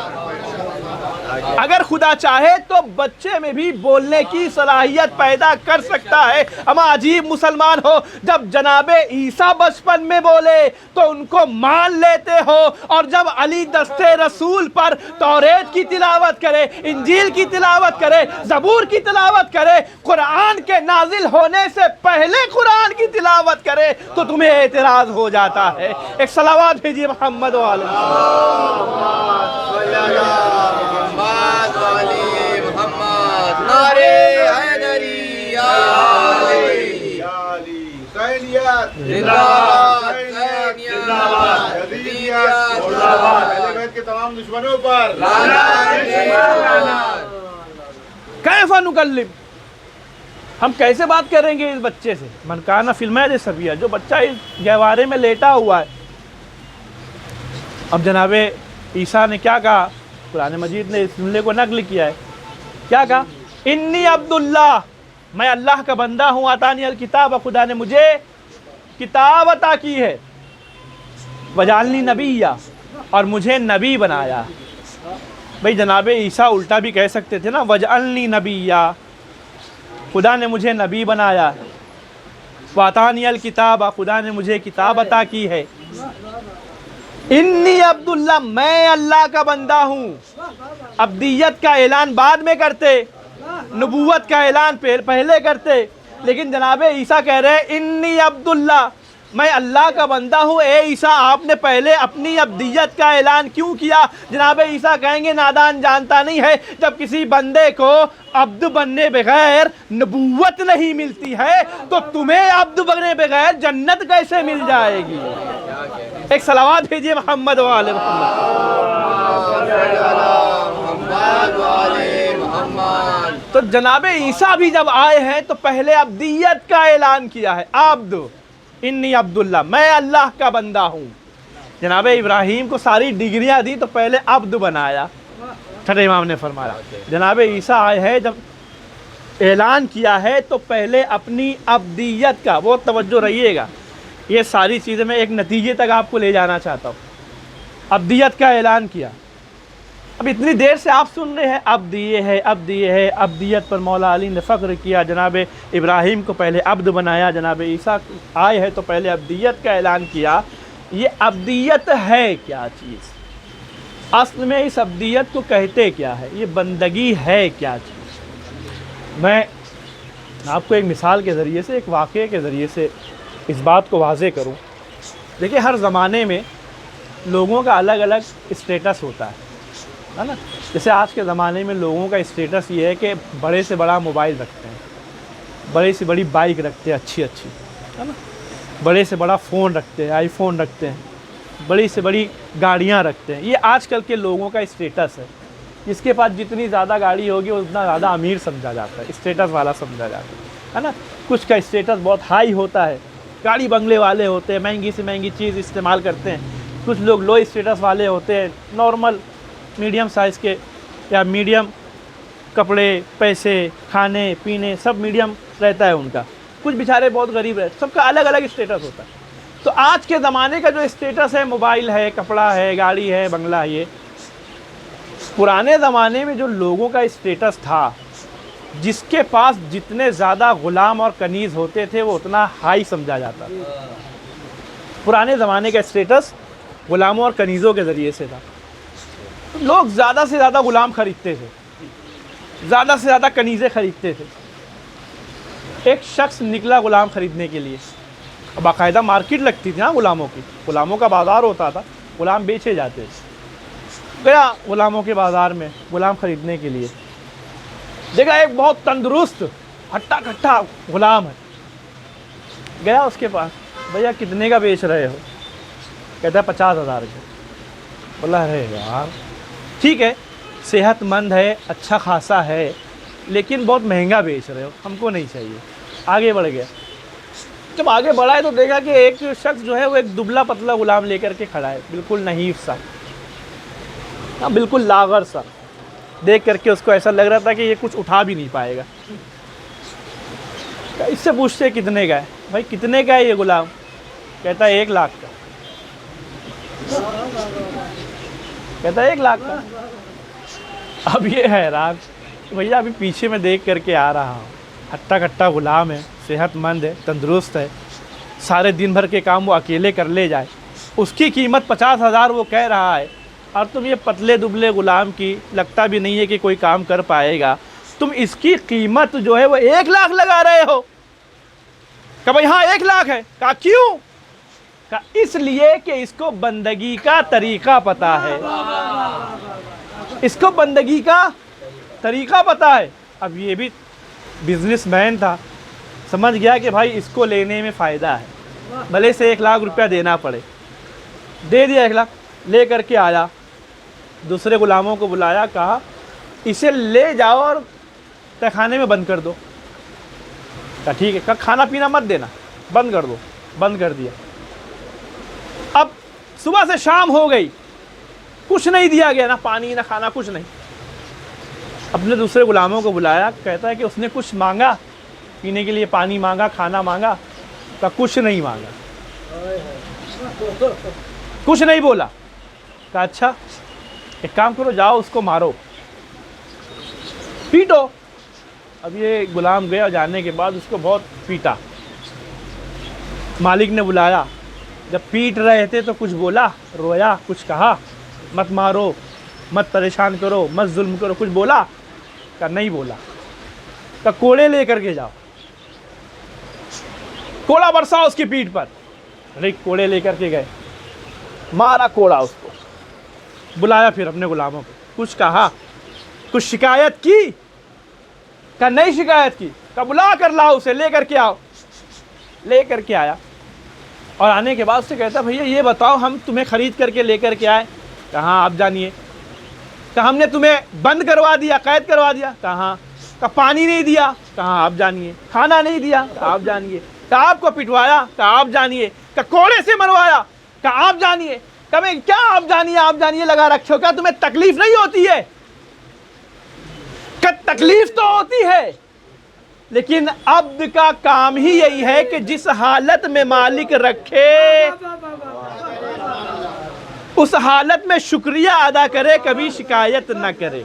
اگر خدا چاہے تو بچے میں بھی بولنے کی صلاحیت پیدا کر سکتا ہے۔ اما عجیب مسلمان ہو، جب جناب عیسیٰ بچپن میں بولے تو ان کو مان لیتے ہو، اور جب علی دستے رسول پر توریت کی تلاوت کرے، انجیل کی تلاوت کرے، زبور کی تلاوت کرے، قرآن کے نازل ہونے سے پہلے قرآن کی تلاوت کرے تو تمہیں اعتراض ہو جاتا ہے۔ ایک صلوات بھیجیے محمد وعلی محمد والی محمد، نعرے حیدری یا علی، زندہ باد، اہل بیت کے تمام دشمنوں پر کیف نکلم، ہم کیسے بات کریں گے اس بچے سے۔ من کان فی المہد صبیا، جو بچہ اس گہوارے میں لیٹا ہوا ہے۔ اب جناب عیسیٰ نے کیا کہا، قرآن مجید نے اس جملے کو نقل کیا ہے، کیا کہا، انی عبداللہ، میں اللہ کا بندہ ہوں، آتانی الکتاب، خدا نے مجھے کتاب عطا کی ہے، وجعلنی نبیّا، اور مجھے نبی بنایا۔ بھئی جناب عیسیٰ الٹا بھی کہہ سکتے تھے نا، وجعلنی نبیّا، خدا نے مجھے نبی بنایا، وآتانی الکتاب، خدا نے مجھے کتاب عطا کی ہے۔ انی عبداللہ، میں اللہ کا بندہ ہوں۔ عبدیت کا اعلان بعد میں کرتے، نبوت کا اعلان پہلے کرتے، لیکن جناب عیسیٰ کہہ رہے ہیں انی عبداللہ، میں اللہ کا بندہ ہوں۔ اے عیسیٰ، آپ نے پہلے اپنی عبدیت کا اعلان کیوں کیا؟ جناب عیسیٰ کہیں گے نادان جانتا نہیں ہے، جب کسی بندے کو عبد بننے بغیر نبوت نہیں ملتی ہے تو تمہیں عبد بننے بغیر جنت کیسے مل جائے گی؟ ایک صلوات بھیجیے محمد وعلی محمد۔ تو جناب عیسیٰ بھی جب آئے ہیں تو پہلے عبدیت کا اعلان کیا ہے، عبد، انی عبداللہ، میں اللہ کا بندہ ہوں۔ جناب ابراہیم کو ساری ڈگریاں دی تو پہلے عبد بنایا، چھٹے امام نے فرمایا۔ جناب عیسیٰ آئے ہیں، جب اعلان کیا ہے تو پہلے اپنی عبدیت کا، وہ توجہ رہیے گا، یہ ساری چیزیں میں ایک نتیجے تک آپ کو لے جانا چاہتا ہوں۔ عبدیت کا اعلان کیا، اب اتنی دیر سے آپ سن رہے ہیں عبد یہ ہے، عبد یہ ہے، عبدیت پر مولا علی نے فخر کیا، جناب ابراہیم کو پہلے عبد بنایا، جناب عیسیٰ آئے ہیں تو پہلے عبدیت کا اعلان کیا۔ یہ عبدیت ہے کیا چیز؟ اصل میں اس عبدیت کو کہتے کیا ہے؟ یہ بندگی ہے کیا چیز؟ میں آپ کو ایک مثال کے ذریعے سے، ایک واقعے کے ذریعے سے اس بات کو واضح کروں۔ دیکھیں، ہر زمانے میں لوگوں کا الگ الگ اسٹیٹس ہوتا ہے نا۔ جیسے آج کے زمانے میں لوگوں کا اسٹیٹس یہ ہے کہ بڑے سے بڑا موبائل رکھتے ہیں، بڑے سے بڑی بائک رکھتے ہیں، اچھی ہے نا، بڑے سے بڑا فون رکھتے ہیں، آئی فون رکھتے ہیں، بڑی سے بڑی گاڑیاں رکھتے ہیں۔ یہ آج کل کے لوگوں کا اسٹیٹس ہے۔ جس کے پاس جتنی زیادہ گاڑی ہوگی اتنا زیادہ امیر سمجھا جاتا ہے، اسٹیٹس والا سمجھا جاتا ہے نا۔ کچھ کا اسٹیٹس بہت ہائی ہوتا ہے، گاڑی بنگلے والے ہوتے ہیں، مہنگی سے مہنگی چیز استعمال کرتے ہیں۔ کچھ لوگ لو اسٹیٹس والے ہوتے ہیں، نارمل میڈیم سائز کے یا میڈیم کپڑے، پیسے، کھانے پینے سب میڈیم رہتا ہے ان کا۔ کچھ بیچارے بہت غریب رہتے، سب کا الگ الگ اسٹیٹس ہوتا ہے۔ تو آج کے زمانے کا جو اسٹیٹس ہے، موبائل ہے، کپڑا ہے، گاڑی ہے، بنگلہ ہے۔ یہ پرانے زمانے میں جو لوگوں کا اسٹیٹس تھا، جس کے پاس جتنے زیادہ غلام اور کنیز ہوتے تھے وہ اتنا ہائی سمجھا جاتا تھا۔ پرانے زمانے کا اسٹیٹس غلاموں اور کنیزوں کے ذریعے سے تھا۔ لوگ زیادہ سے زیادہ غلام خریدتے تھے، زیادہ سے زیادہ کنیزیں خریدتے تھے۔ ایک شخص نکلا غلام خریدنے کے لیے، باقاعدہ مارکیٹ لگتی تھی نا غلاموں کی، غلاموں کا بازار ہوتا تھا، غلام بیچے جاتے تھے. گیا غلاموں کے بازار میں غلام خریدنے کے لیے, دیکھا ایک بہت تندرست ہٹا کٹھا غلام ہے. گیا اس کے پاس, بھیا کتنے کا بیچ رہے ہو؟ کہتا ہے 50,000 کا. بولا ارے یار ٹھیک ہے, صحت مند ہے, اچھا خاصا ہے, لیکن بہت مہنگا بیچ رہے ہو, ہم کو نہیں چاہیے. آگے بڑھ گیا. جب آگے بڑھا ہے تو دیکھا کہ ایک شخص جو ہے وہ ایک دبلا پتلا غلام لے کر کے کھڑا ہے, بالکل نحیف سا, بالکل لاغر سا. دیکھ کر کے اس کو ایسا لگ رہا تھا کہ یہ کچھ اٹھا بھی نہیں پائے گا. اس سے پوچھتے کتنے کا ہے؟ بھائی کتنے کا ہے یہ غلام؟ کہتا ہے 1 لاکھ کا. کہتا ہے 1 لاکھ کا. اب یہ حیران, بھیا ابھی پیچھے میں دیکھ کر کے آ رہا ہوں, ہٹا کٹا غلام ہے, صحت مند ہے, تندرست ہے, سارے دن بھر کے کام وہ اکیلے کر لے جائے, اس کی قیمت 50,000 وہ کہہ رہا ہے, اور تم یہ پتلے دبلے غلام کی لگتا بھی نہیں ہے کہ کوئی کام کر پائے گا, تم اس کی قیمت جو ہے وہ 1 لاکھ لگا رہے ہو. کہ بھائی ہاں 1 لاکھ ہے. کہا کیوں؟ کہا اس لیے کہ اس کو بندگی کا طریقہ پتہ ہے, اس کو بندگی کا طریقہ پتہ ہے. اب یہ بھی بزنس مین تھا, سمجھ گیا کہ بھائی اس کو لینے میں فائدہ ہے, بھلے سے 1 لاکھ روپیہ دینا پڑے. دے دیا 1 لاکھ, لے کر کے آیا, دوسرے غلاموں کو بلایا, کہا اسے لے جاؤ اور تہخانے میں بند کر دو. کہا ٹھیک ہے. کہا کھانا پینا مت دینا, بند کر دو. بند کر دیا. اب صبح سے شام ہو گئی, کچھ نہیں دیا گیا, نہ پانی نہ کھانا, کچھ نہیں. اپنے دوسرے غلاموں کو بلایا, کہتا ہے کہ اس نے کچھ مانگا پینے کے لیے, پانی مانگا, کھانا مانگا؟ کہا کچھ نہیں مانگا, کچھ نہیں بولا. کہا اچھا ایک کام کرو, جاؤ اس کو مارو, پیٹو. اب یہ غلام گیا, جانے کے بعد اس کو بہت پیٹا. مالک نے بلایا, جب پیٹ رہے تھے تو کچھ بولا, رویا, کچھ کہا؟ مت مارو, مت پریشان کرو, مت ظلم کرو, کچھ بولا؟ کہا نہیں بولا. کہا کوڑے لے کر کے جاؤ, کوڑا برساؤ اس کی پیٹھ پر. ارے کوڑے لے کر کے گئے, مارا کوڑا اس کو. بلایا پھر اپنے غلاموں کو, کچھ کہا, کچھ شکایت کی؟ کہا نہیں شکایت کی. کہا بلا کر لاؤ اسے, لے کر کے آؤ. لے کر کے آیا, اور آنے کے بعد سے کہتا بھیا یہ بتاؤ ہم تمہیں خرید کر کے لے کر کے آئے. کہاں آپ جانیے. کہا ہم نے تمہیں بند کروا دیا, قید کروا دیا. کہاں؟ کہا پانی نہیں دیا. کہاں آپ جانیے. کھانا نہیں دیا. کہا آپ جانیے. کہا آپ کو پٹوایا. کہا آپ جانیے. کہا کوڑے سے مروایا. کہا آپ جانیے. کہا میں کیا آپ جانیے لگا رکھے ہو, کیا تمہیں تکلیف نہیں ہوتی ہے؟ کہ تکلیف تو ہوتی ہے, لیکن عبد کا کام ہی یہی ہے کہ جس حالت میں مالک رکھے اس حالت میں شکریہ ادا کرے, کبھی شکایت نہ کرے.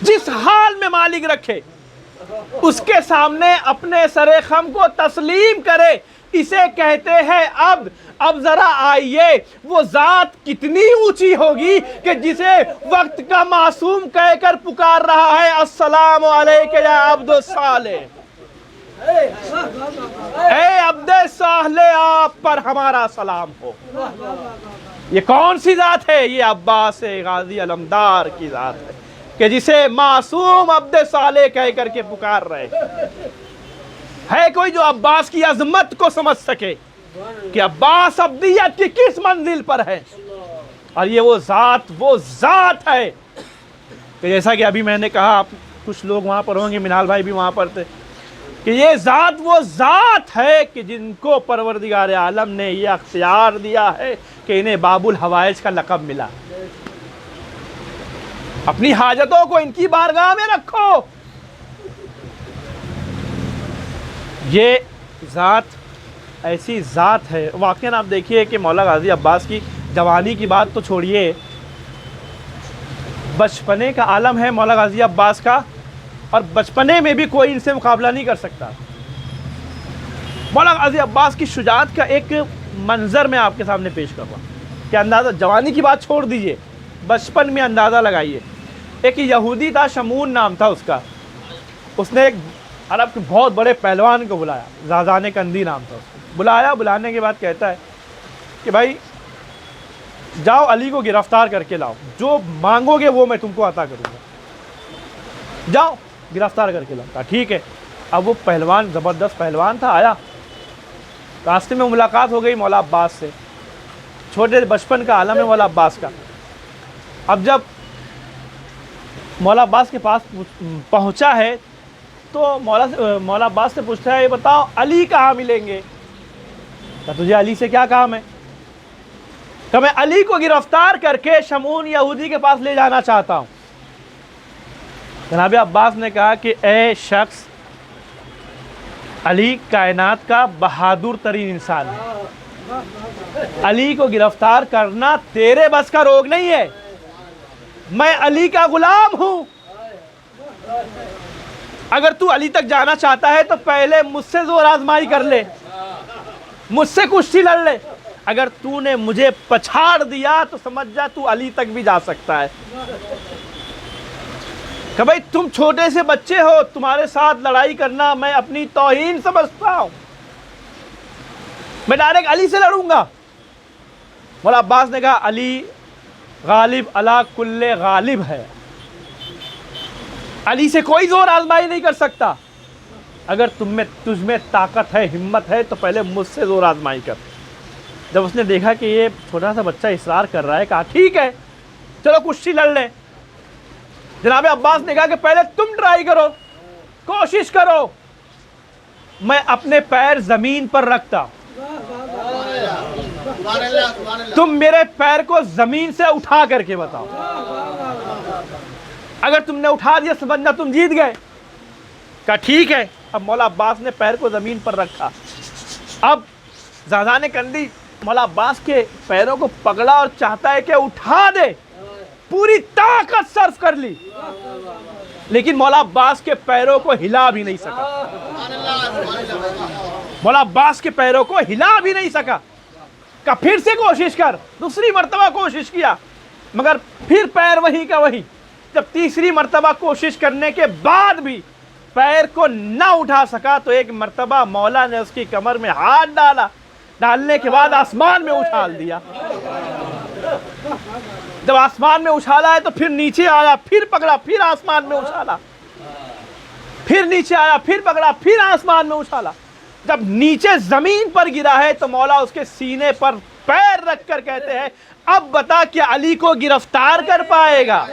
جس حال میں مالک رکھے اس کے سامنے اپنے سر خم کو تسلیم کرے, اسے کہتے ہیں عبد. اب ذرا آئیے, وہ ذات کتنی اونچی ہوگی کہ جسے وقت کا معصوم کہہ کر پکار رہا ہے, السلام علیک یا عبد الصالح. اے عبد صالح آپ پر ہمارا سلام ہو. یہ کون سی ذات ہے؟ یہ عباس غازی علمدار کی ذات ہے کہ جسے معصوم عبد صالح کہہ کر کے پکار رہے. ہے کوئی جو عباس کی عظمت کو سمجھ سکے کہ عباس عبدیت کی کس منزل پر ہے؟ اور یہ وہ ذات ہے کہ جیسا کہ ابھی میں نے کہا, آپ کچھ لوگ وہاں پر ہوں گے, منال بھائی بھی وہاں پر تھے, کہ یہ ذات وہ ذات ہے کہ جن کو پروردگار عالم نے یہ اختیار دیا ہے کہ انہیں باب الحوائج کا لقب ملا. اپنی حاجتوں کو ان کی بارگاہ میں رکھو. یہ ذات ایسی ذات ہے. واقعاً آپ دیکھیے کہ مولا غازی عباس کی جوانی کی بات تو چھوڑیے, بچپنے کا عالم ہے مولا غازی عباس کا, اور بچپنے میں بھی کوئی ان سے مقابلہ نہیں کر سکتا. مولا غازی عباس کی شجاعت کا ایک منظر میں آپ کے سامنے پیش کروں کہ اندازہ, جوانی کی بات چھوڑ دیجئے, بچپن میں اندازہ لگائیے. ایک یہودی تھا, شمون نام تھا اس کا. اس نے ایک عرب کے بہت بڑے پہلوان کو بلایا, زازان کندی نام تھا اس کو. بلایا, بلانے کے بعد کہتا ہے کہ بھائی جاؤ علی کو گرفتار کر کے لاؤ، جو مانگو گے وہ میں تم کو عطا کروں گا، جاؤ گرفتار کر کے لاؤ۔ کہا ٹھیک ہے۔ اب وہ پہلوان زبردست پہلوان تھا، آیا، راستے میں ملاقات ہو گئی مولا عباس سے، چھوٹے بچپن کا عالم ہے مولا عباس کا۔ اب جب مولا عباس کے پاس پہنچا ہے تو مولا عباس سے پوچھتا ہے یہ بتاؤ علی کہاں ملیں گے؟ کہ تجھے علی سے کیا کام ہے؟ کہ میں علی کو گرفتار کر کے شمعون یہودی کے پاس لے جانا چاہتا ہوں۔ جناب عباس نے کہا کہ اے شخص، علی کائنات کا بہادر ترین انسان ہے، علی کو گرفتار کرنا تیرے بس کا روگ نہیں ہے، میں علی کا غلام ہوں، اگر تو علی تک جانا چاہتا ہے تو پہلے مجھ سے زور آزمائی کر لے، مجھ سے کشتی لڑ لے، اگر تو نے مجھے پچھاڑ دیا تو سمجھ جا تو علی تک بھی جا سکتا ہے۔ کہ بھائی تم چھوٹے سے بچے ہو، تمہارے ساتھ لڑائی کرنا میں اپنی توہین سمجھتا ہوں، میں ڈائریکٹ علی سے لڑوں گا۔ مولا عباس نے کہا علی غالب علی کل غالب ہے، علی سے کوئی زور آزمائی نہیں کر سکتا، اگر تجھ میں طاقت ہے، ہمت ہے تو پہلے مجھ سے زور آزمائی کر۔ جب اس نے دیکھا کہ یہ چھوٹا سا بچہ اصرار کر رہا ہے، کہا ٹھیک ہے چلو کشتی لڑ لیں۔ جناب عباس نے کہا کہ پہلے تم ٹرائی کرو، کوشش کرو، میں اپنے پیر زمین پر رکھتا، تم میرے پیر کو زمین سے اٹھا کر کے بتاؤ، اگر تم نے اٹھا دیا سمجھنا تم جیت گئے۔ کہا ٹھیک ہے۔ اب مولا عباس نے پیر کو زمین پر رکھا، اب زادان کندی مولا عباس کے پیروں کو پکڑا اور چاہتا ہے کہ اٹھا دے، پوری طاقت صرف کر لی، لیکن مولا عباس کے پیروں کو ہلا بھی نہیں سکا، مولا عباس کے پیروں کو ہلا بھی نہیں سکا۔ کہ پھر سے کوشش کر، دوسری مرتبہ کوشش کیا، مگر پھر پیر وہی کا وہی۔ جب تیسری مرتبہ کوشش کرنے کے بعد بھی پیر کو نہ اٹھا سکا تو ایک مرتبہ مولا نے اس کی کمر میں ہاتھ ڈالا، ڈالنے کے بعد آسمان میں اچھال دیا۔ جب آسمان میں اچھالا ہے تو پھر نیچے آیا، پھر پکڑا، پھر آسمان میں اچھالا، پھر نیچے آیا، پھر پکڑا، پھر آسمان میں اچھالا۔ جب نیچے زمین پر گرا ہے تو مولا اس کے سینے پر پیر رکھ کر کہتے ہیں اب بتا کیا علی کو گرفتار کر پائے گا؟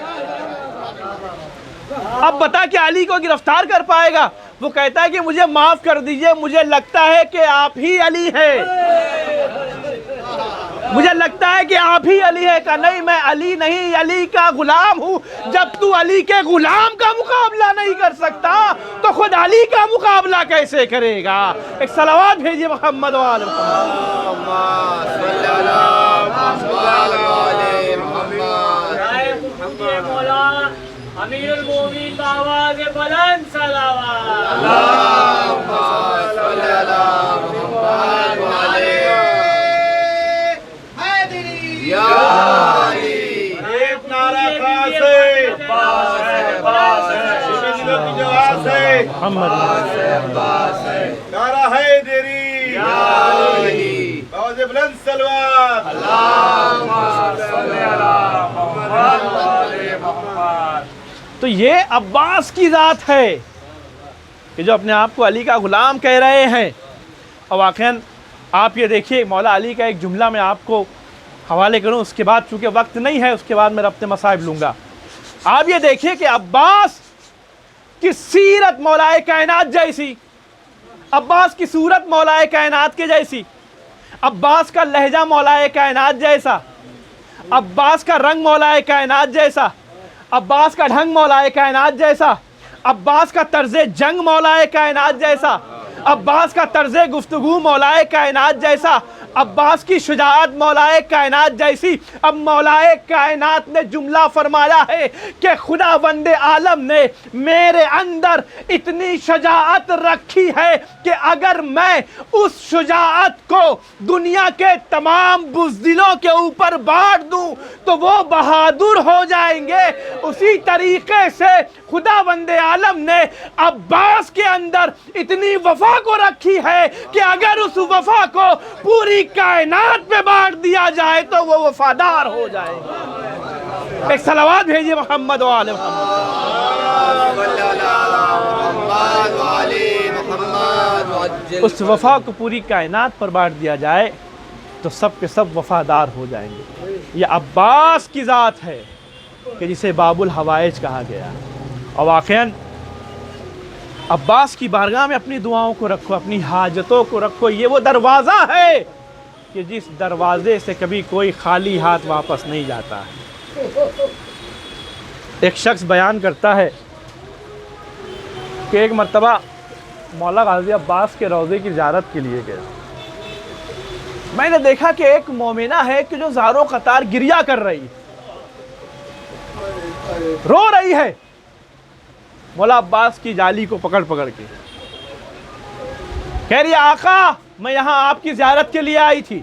اب بتا کہ علی کو گرفتار کر پائے گا؟ وہ کہتا ہے کہ مجھے معاف کر دیجئے، مجھے لگتا ہے کہ آپ ہی علی ہے، مجھے لگتا ہے کہ آپ ہی علی ہے۔ کہ نہیں، میں علی نہیں، علی کا غلام ہوں۔ جب تو علی کے غلام کا مقابلہ نہیں کر سکتا تو خود علی کا مقابلہ کیسے کرے گا؟ ایک صلوات بھیجئے محمد و آل محمد۔ امیر المومنین کا آواز بلند صلوات۔ اللہم صلی علی محمد و علی حیدری یا علی۔ ایک نعرہ خاص ہے، کی جواز ہے، محمد نعرہ حیدری یا علی، آواز بلند صلوات۔ اللہم صلی علی محمد و علی محمد۔ تو یہ عباس کی ذات ہے کہ جو اپنے آپ کو علی کا غلام کہہ رہے ہیں۔ اور واقعاً آپ یہ دیکھیے مولا علی کا ایک جملہ میں آپ کو حوالے کروں، اس کے بعد چونکہ وقت نہیں ہے اس کے بعد میں ربط مصائب لوں گا۔ آپ یہ دیکھیے کہ عباس کی سیرت مولا کائنات جیسی، عباس کی صورت مولا کائنات کے جیسی، عباس کا لہجہ مولا کائنات جیسا، عباس کا رنگ مولا کائنات جیسا، عباس کا ڈھنگ مولا کائنات جیسا، عباس کا طرز جنگ مولا کائنات جیسا، عباس کا طرز گفتگو مولا کائنات جیسا، عباس کی شجاعت مولا کائنات جیسی۔ اب مولا کائنات نے جملہ فرمایا ہے کہ خداوند عالم نے میرے اندر اتنی شجاعت رکھی ہے کہ اگر میں اس شجاعت کو دنیا کے تمام بزدلوں کے اوپر بانٹ دوں تو وہ بہادر ہو جائیں گے۔ اسی طریقے سے خدا بندے عالم نے عباس کے اندر اتنی وفا کو رکھی ہے کہ اگر اس وفا کو پوری کائنات پہ بانٹ دیا جائے تو وہ وفادار ہو جائے گا۔ ایک صلوات بھیجیے محمد و آل محمد۔ اس وفا کو پوری کائنات پر بانٹ دیا جائے تو سب کے سب وفادار ہو جائیں گے۔ یہ عباس کی ذات ہے کہ جسے باب الحوائج کہا گیا، اور واقعاً عباس کی بارگاہ میں اپنی دعاؤں کو رکھو، اپنی حاجتوں کو رکھو۔ یہ وہ دروازہ ہے کہ جس دروازے سے کبھی کوئی خالی ہاتھ واپس نہیں جاتا ہے۔ ایک شخص بیان کرتا ہے کہ ایک مرتبہ مولا غازی عباس کے روضے کی زیارت کے لیے گیا۔ میں نے دیکھا کہ ایک مومنہ ہے کہ جو زاروں قطار گریہ کر رہی ہے، رو رہی ہے مولا عباس کی جالی کو پکڑ پکڑ کے، کہہ رہی ہے آقا میں یہاں آپ کی زیارت کے لیے آئی تھی۔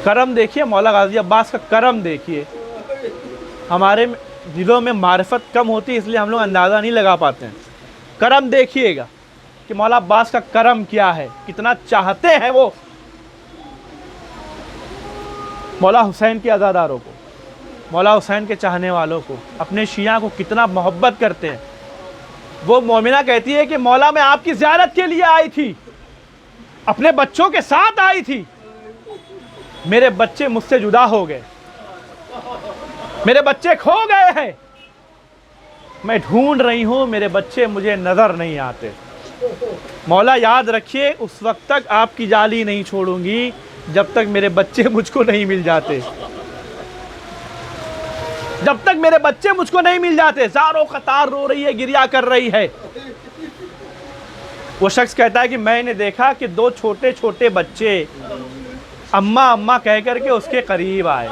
کرم دیکھیے مولا غازی عباس کا، کرم دیکھیے۔ ہمارے دلوں میں معرفت کم ہوتی ہے اس لیے ہم لوگ اندازہ نہیں لگا پاتے ہیں۔ کرم دیکھیے گا کہ مولا عباس کا کرم کیا ہے، کتنا چاہتے ہیں وہ مولا حسین کے عزاداروں کو، مولا حسین کے چاہنے والوں کو، اپنے شیعہ کو کتنا محبت کرتے ہیں۔ وہ مومنہ کہتی ہے کہ مولا میں آپ کی زیارت کے لیے آئی تھی، اپنے بچوں کے ساتھ آئی تھی، میرے بچے مجھ سے جدا ہو گئے، میرے بچے کھو گئے ہیں، میں ڈھونڈ رہی ہوں، میرے بچے مجھے نظر نہیں آتے۔ مولا یاد رکھیے اس وقت تک آپ کی جالی نہیں چھوڑوں گی جب تک میرے بچے مجھ کو نہیں مل جاتے، جب تک میرے بچے مجھ کو نہیں مل جاتے۔ زاروں قطار رو رہی ہے، گریہ کر رہی ہے۔ وہ شخص کہتا ہے کہ میں نے دیکھا کہ دو چھوٹے چھوٹے بچے اماں اماں کہہ کر کے اس کے قریب آئے،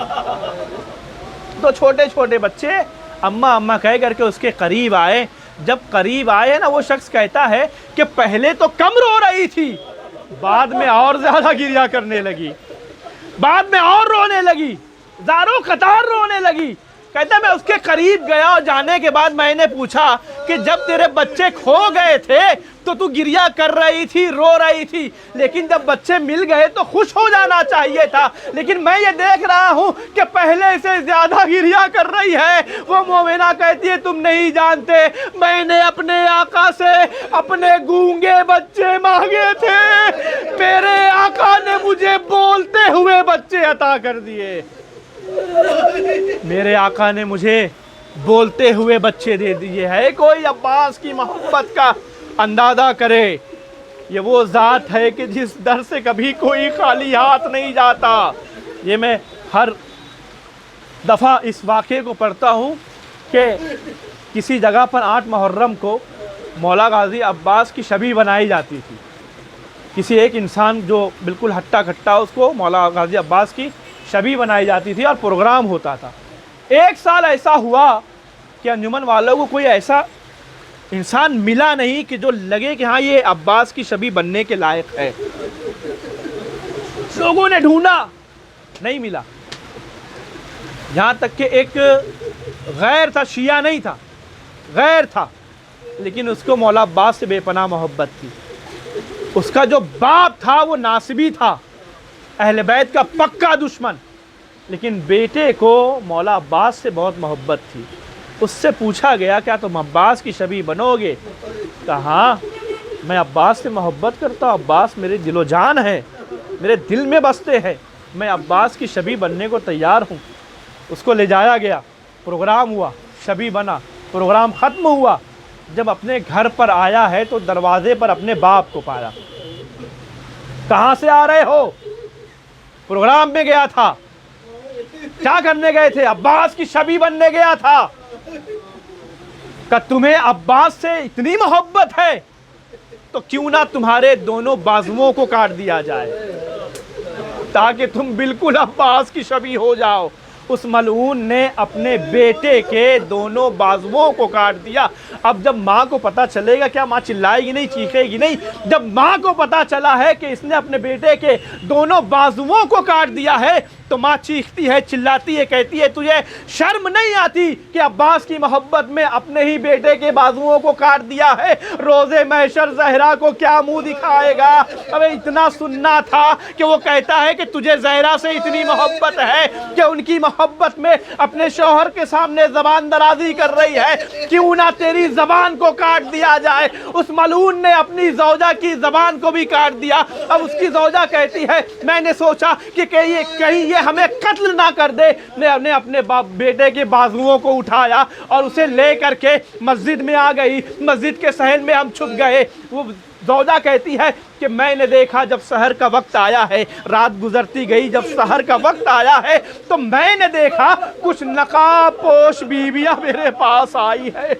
دو چھوٹے چھوٹے بچے اماں اماں کہہ کر کے اس کے قریب آئے۔ جب قریب آئے نا، وہ شخص کہتا ہے کہ پہلے تو کم رو رہی تھی، بعد میں اور زیادہ گریہ کرنے لگی، بعد میں اور رونے لگی، زاروں قطار رونے لگی۔ کہتا ہے میں اس کے قریب گیا اور جانے کے بعد میں نے پوچھا کہ جب تیرے بچے کھو گئے تھے تو تو گریہ کر رہی تھی، رو رہی تھی، لیکن جب بچے مل گئے تو خوش ہو جانا چاہیے تھا، لیکن میں یہ دیکھ رہا ہوں کہ پہلے سے زیادہ گریہ کر رہی ہے۔ وہ مومنہ کہتی ہے تم نہیں جانتے، میں نے اپنے آقا سے اپنے گونگے بچے مانگے تھے، میرے آقا نے مجھے بولتے ہوئے بچے عطا کر دیے، میرے آقا نے مجھے بولتے ہوئے بچے دے دیے۔ ہے کوئی عباس کی محبت کا اندازہ کرے، یہ وہ ذات ہے کہ جس در سے کبھی کوئی خالی ہاتھ نہیں جاتا۔ یہ میں ہر دفعہ اس واقعے کو پڑھتا ہوں کہ کسی جگہ پر 8 محرم کو مولا غازی عباس کی شبیہ بنائی جاتی تھی۔ کسی ایک انسان جو بالکل ہٹا کھٹا، اس کو مولا غازی عباس کی شبیہ بنائی جاتی تھی اور پروگرام ہوتا تھا۔ ایک سال ایسا ہوا کہ انجمن والوں کو کوئی ایسا انسان ملا نہیں کہ جو لگے کہ ہاں یہ عباس کی شبیہ بننے کے لائق ہے۔ لوگوں نے ڈھونڈا، نہیں ملا، یہاں تک کہ ایک غیر تھا، شیعہ نہیں تھا، غیر تھا، لیکن اس کو مولا عباس سے بے پناہ محبت تھی۔ اس کا جو باپ تھا وہ ناصبی تھا، اہل بیت کا پکا دشمن، لیکن بیٹے کو مولا عباس سے بہت محبت تھی۔ اس سے پوچھا گیا کیا تم عباس کی شبیہ بنو گے؟ کہا ہاں میں عباس سے محبت کرتا ہوں، عباس میرے دل و جان ہے، میرے دل میں بستے ہیں، میں عباس کی شبیہ بننے کو تیار ہوں۔ اس کو لے جایا گیا، پروگرام ہوا، شبیہ بنا، پروگرام ختم ہوا۔ جب اپنے گھر پر آیا ہے تو دروازے پر اپنے باپ کو پایا۔ کہاں سے آ رہے ہو؟ پروگرام میں گیا تھا۔ کیا کرنے گئے تھے؟ عباس کی شبیہ بننے گیا تھا۔ کہ تمہیں عباس سے اتنی محبت ہے تو کیوں نہ تمہارے دونوں بازوؤں کو کاٹ دیا جائے تاکہ تم بالکل عباس کی شبیہ ہو جاؤ۔ اس ملعون نے اپنے بیٹے کے دونوں بازوؤں کو کاٹ دیا۔ اب جب ماں کو پتہ چلے گا، کیا ماں چلائے گی نہیں، چیخے گی نہیں؟ جب ماں کو پتہ چلا ہے کہ اس نے اپنے بیٹے کے دونوں بازوؤں کو کاٹ دیا ہے تو ماں چیختی ہے، چلاتی ہے، کہتی ہے تجھے شرم نہیں آتی کہ عباس کی محبت میں اپنے ہی بیٹے کے بازوؤں کو کاٹ دیا ہے؟ روز محشر زہرا کو کیا منہ دکھائے گا؟ ابے اتنا سننا تھا کہ وہ کہتا ہے کہ تجھے زہرا سے اتنی محبت ہے کہ ان کی محبت میں اپنے شوہر کے سامنے زبان درازی کر رہی ہے، کیوں نہ تیری زبان کو کاٹ دیا جائے۔ اس ملعون نے اپنی زوجہ کی زبان کو بھی کاٹ دیا۔ اب اس کی زوجہ کہتی ہے میں نے سوچا کہ کہیں یہ ہمیں قتل نہ کر دے، میں نے اپنے بیٹے کے بازوؤں کو اٹھایا اور اسے لے کر کے مسجد میں آ گئی، مسجد کے صحن میں ہم چھپ گئے۔ وہ زوجہ کہتی ہے کہ میں نے دیکھا جب سحر کا وقت آیا ہے، رات گزرتی گئی، جب سحر کا وقت آیا ہے تو میں نے دیکھا کچھ نقاب پوش بیویاں میرے پاس آئی ہے۔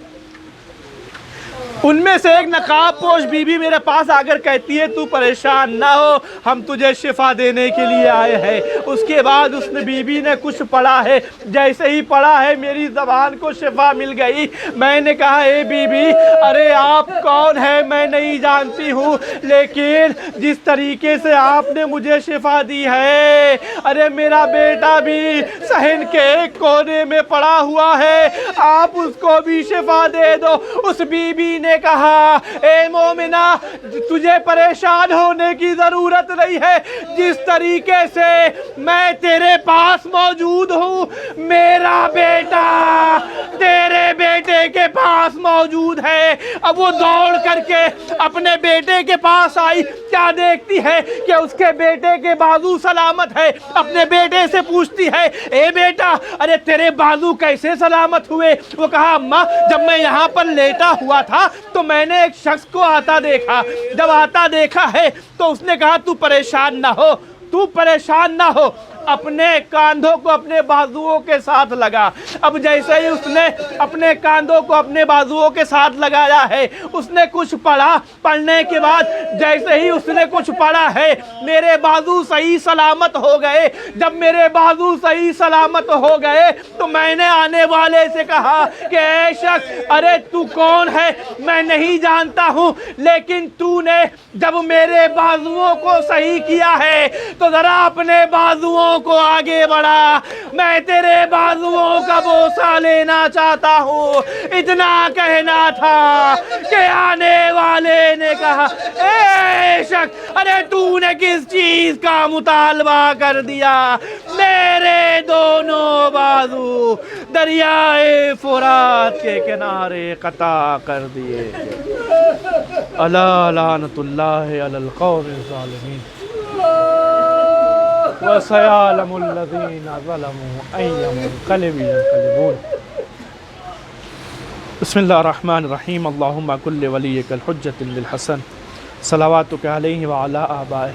ان میں سے ایک نقاب پوش بی بی میرے پاس آ کر کہتی ہے تو پریشان نہ ہو، ہم تجھے شفا دینے کے لیے آئے ہیں۔ اس کے بعد اس نے بی بی نے کچھ پڑھا ہے، جیسے ہی پڑھا ہے میری زبان کو شفا مل گئی۔ میں نے کہا اے بی بی ارے آپ کون ہیں میں نہیں جانتی ہوں، لیکن جس طریقے سے آپ نے مجھے شفا دی ہے، ارے میرا بیٹا بھی صحن کے ایک کونے میں پڑا ہوا ہے، آپ اس کو بھی شفا دے دو۔ اس بی بی نے کہا اے مومنہ تجھے پریشان ہونے کی ضرورت نہیں ہے، جس طریقے سے میں تیرے پاس موجود ہوں میرا بیٹا تیرے بیٹے کے پاس موجود ہے۔ اب وہ دوڑ کر کے اپنے بیٹے کے پاس آئی، کیا دیکھتی ہے کہ اس کے بیٹے کے بازو سلامت ہے، اپنے بیٹے سے پوچھتی ہے اے بیٹا ارے تیرے بازو کیسے سلامت ہوئے؟ وہ کہا اماں جب میں یہاں پر لیٹا ہوا تھا تو میں نے ایک شخص کو آتا دیکھا، جب آتا دیکھا ہے تو اس نے کہا تو پریشان نہ ہو، تو پریشان نہ ہو، اپنے کاندھوں کو اپنے بازوؤں کے ساتھ لگا۔ اب جیسے ہی اس نے اپنے کاندھوں کو اپنے بازوؤں کے ساتھ لگایا ہے، اس نے کچھ پڑھا، پڑھنے کے بعد جیسے ہی اس نے کچھ پڑھا ہے میرے بازو صحیح سلامت ہو گئے۔ جب میرے بازو صحیح سلامت ہو گئے تو میں نے آنے والے سے کہا کہ اے شخص ارے تو کون ہے؟ میں نہیں جانتا ہوں، لیکن تو نے جب میرے بازوؤں کو صحیح کیا ہے تو ذرا اپنے بازوؤں کو آگے بڑھا، میں تیرے بازوؤں کا بوسہ لینا چاہتا ہوں۔ اتنا کہنا تھا کہ آنے والے نے کہا اے شخص ارے تو نے کس چیز کا مطالبہ کر دیا؟ میرے دونوں بازو دریائے فرات کے کنارے قطع کر دیے۔ الا لعنت اللہ علی القوم الظالمین وَسَيَعْلَمُ الَّذِينَ ظَلَمُوا أَيَّ مُنْقَلِبٍ يَنْقَلِبُونَ۔ بسم اللہ الرحمن الرحیم۔ اللہم کل ولیک الحجۃ للحسن صلواتک علیہ وعلی آبائہ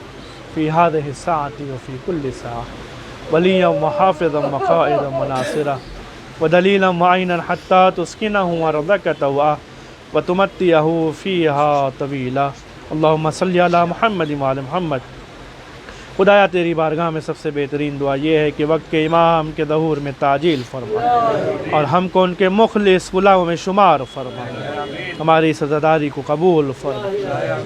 فی هذه الساعة وفی کل ساعة ولیا وحافظا وقائدا وناصرا ودلیلا وعینا حتی تسکنہ ارضک طوعا وتمتعہ فیہا طویلا۔ اللہم صلی علی محمد وعلی محمد۔ خدایا تیری بارگاہ میں سب سے بہترین دعا یہ ہے کہ وقت کے امام کے ظہور میں تعجیل فرما اور ہم کو ان کے مخلص غلاموں میں شمار فرما، ہماری عزاداری کو قبول فرما،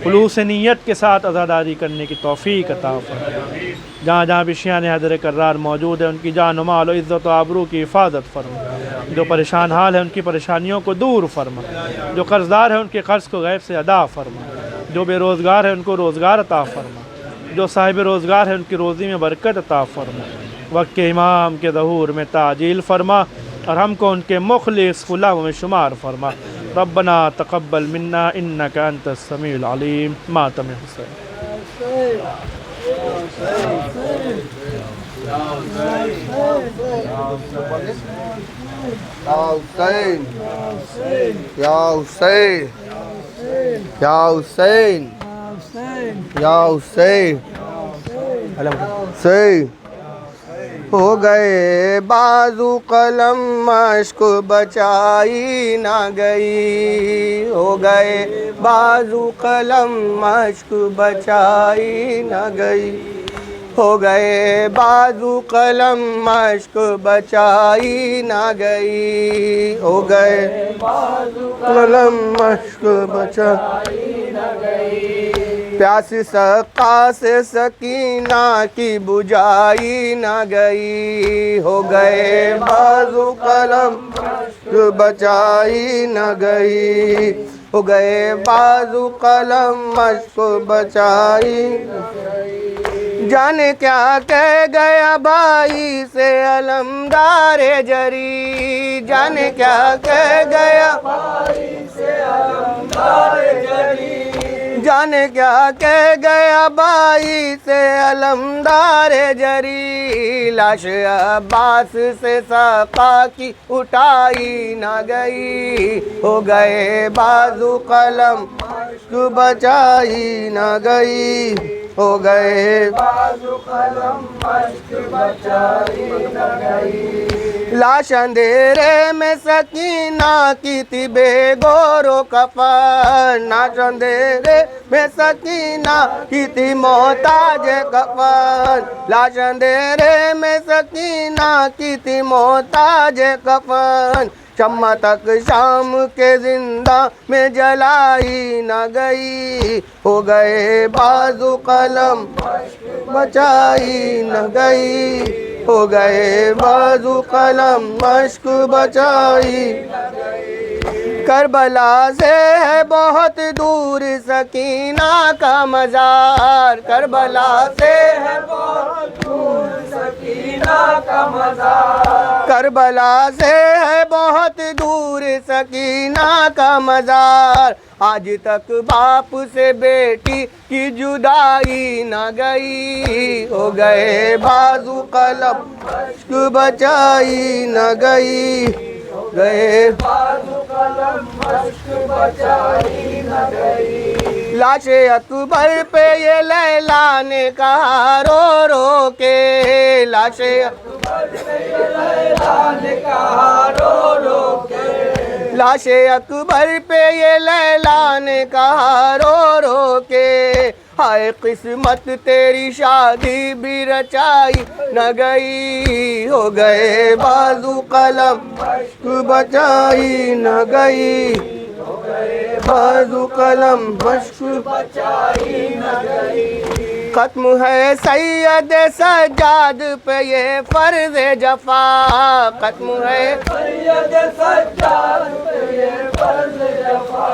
خلوص نیت کے ساتھ عزاداری کرنے کی توفیق عطا فرما۔ جہاں جہاں بھی شیعان حیدر کرار موجود ہے ان کی جان و مال و عزت و آبرو کی حفاظت فرما، جو پریشان حال ہے ان کی پریشانیوں کو دور فرما، جو قرض دار ہے ان کے قرض کو غیب سے ادا فرما، جو بے روزگار ہے ان کو روزگار عطا فرما، جو صاحب روزگار ہے ان کی روزی میں برکت عطا فرما۔ وقت کے امام کے ظہور میں تعجیل فرما اور ہم کو ان کے مخلص غلاموں میں شمار فرما۔ ربنا تقبل منا انک انت السمیع العلیم۔ ماتم حسین۔ یا حسین یا حسین یا حسین حسین۔ ہو گئے بازو قلم مشق بچائی نہ گئی، ہو گئے بازو قلم مشق بچائی نہ گئی، ہو گئے بازو قلم مشق بچائی نہ گئی، ہو گئے بازو قلم مشق بچائی نہ گئی۔ پیاس سقا سے سکینہ کی بجھائی نہ گئی، ہو گئے بازو قلم بچائی نہ گئی، ہو گئے بازو قلم مشق بچائی۔ جانے کیا کہہ گیا بھائی سے علمدار جری، جانے کیا کہہ گیا بھائی سے علمدار جری، جانے کیا کہہ گیا بھائی سے علمدار جری، لاش عباس سے سقا کی اٹھائی نہ گئی، ہو گئے بازو قلم بچائی نہ گئی، ہو گئے بازو قلم مشق بچائی نہ گئی۔ لاش اندھیرے میں سکینہ کی تھی بے گور و کفن، لاش اندھیرے میں سکینہ کی تھی محتاج کفن، لاش اندھیرے میں سکینہ کی تھی محتاج کفن، شمع تک شام کے زندہ میں جلائی نہ گئی، ہو گئے بازو قلم بچائی نہ گئی، ہو گئے بازو قلم مشق بچائی نہ گئی۔ کربلا سے ہے بہت دور سکینہ کا مزار، کربلا سے ہے بہت دور سکینہ کا مزار، کربلا سے ہے بہت دور سکینہ کا مزار، آج تک باپ سے بیٹی کی جدائی نہ گئی، ہو گئے بازو قلم مشق بچائی نہ گئی، ہو گئے بازو قلم مشق بچائی نہ گئی۔ لاش اکبر پہ یہ لیلا نے کہا رو رو کے، لاش اکبر پہ یہ لیلا نے کہا رو رو کے، لاش اکبر پہ یہ لیلا نے کہا رو رو کے، ہائے قسمت تیری شادی بھی رچائی نہ گئی، ہو گئے بازو قلم مشق بچائی نہ گئی، ہو گئے بازو قلم مشق بچائی نہ گئی۔ ختم ہے سید سجاد پہ یہ فرض جفا، ختم ہے سید سجاد پہ یہ فرض جفا،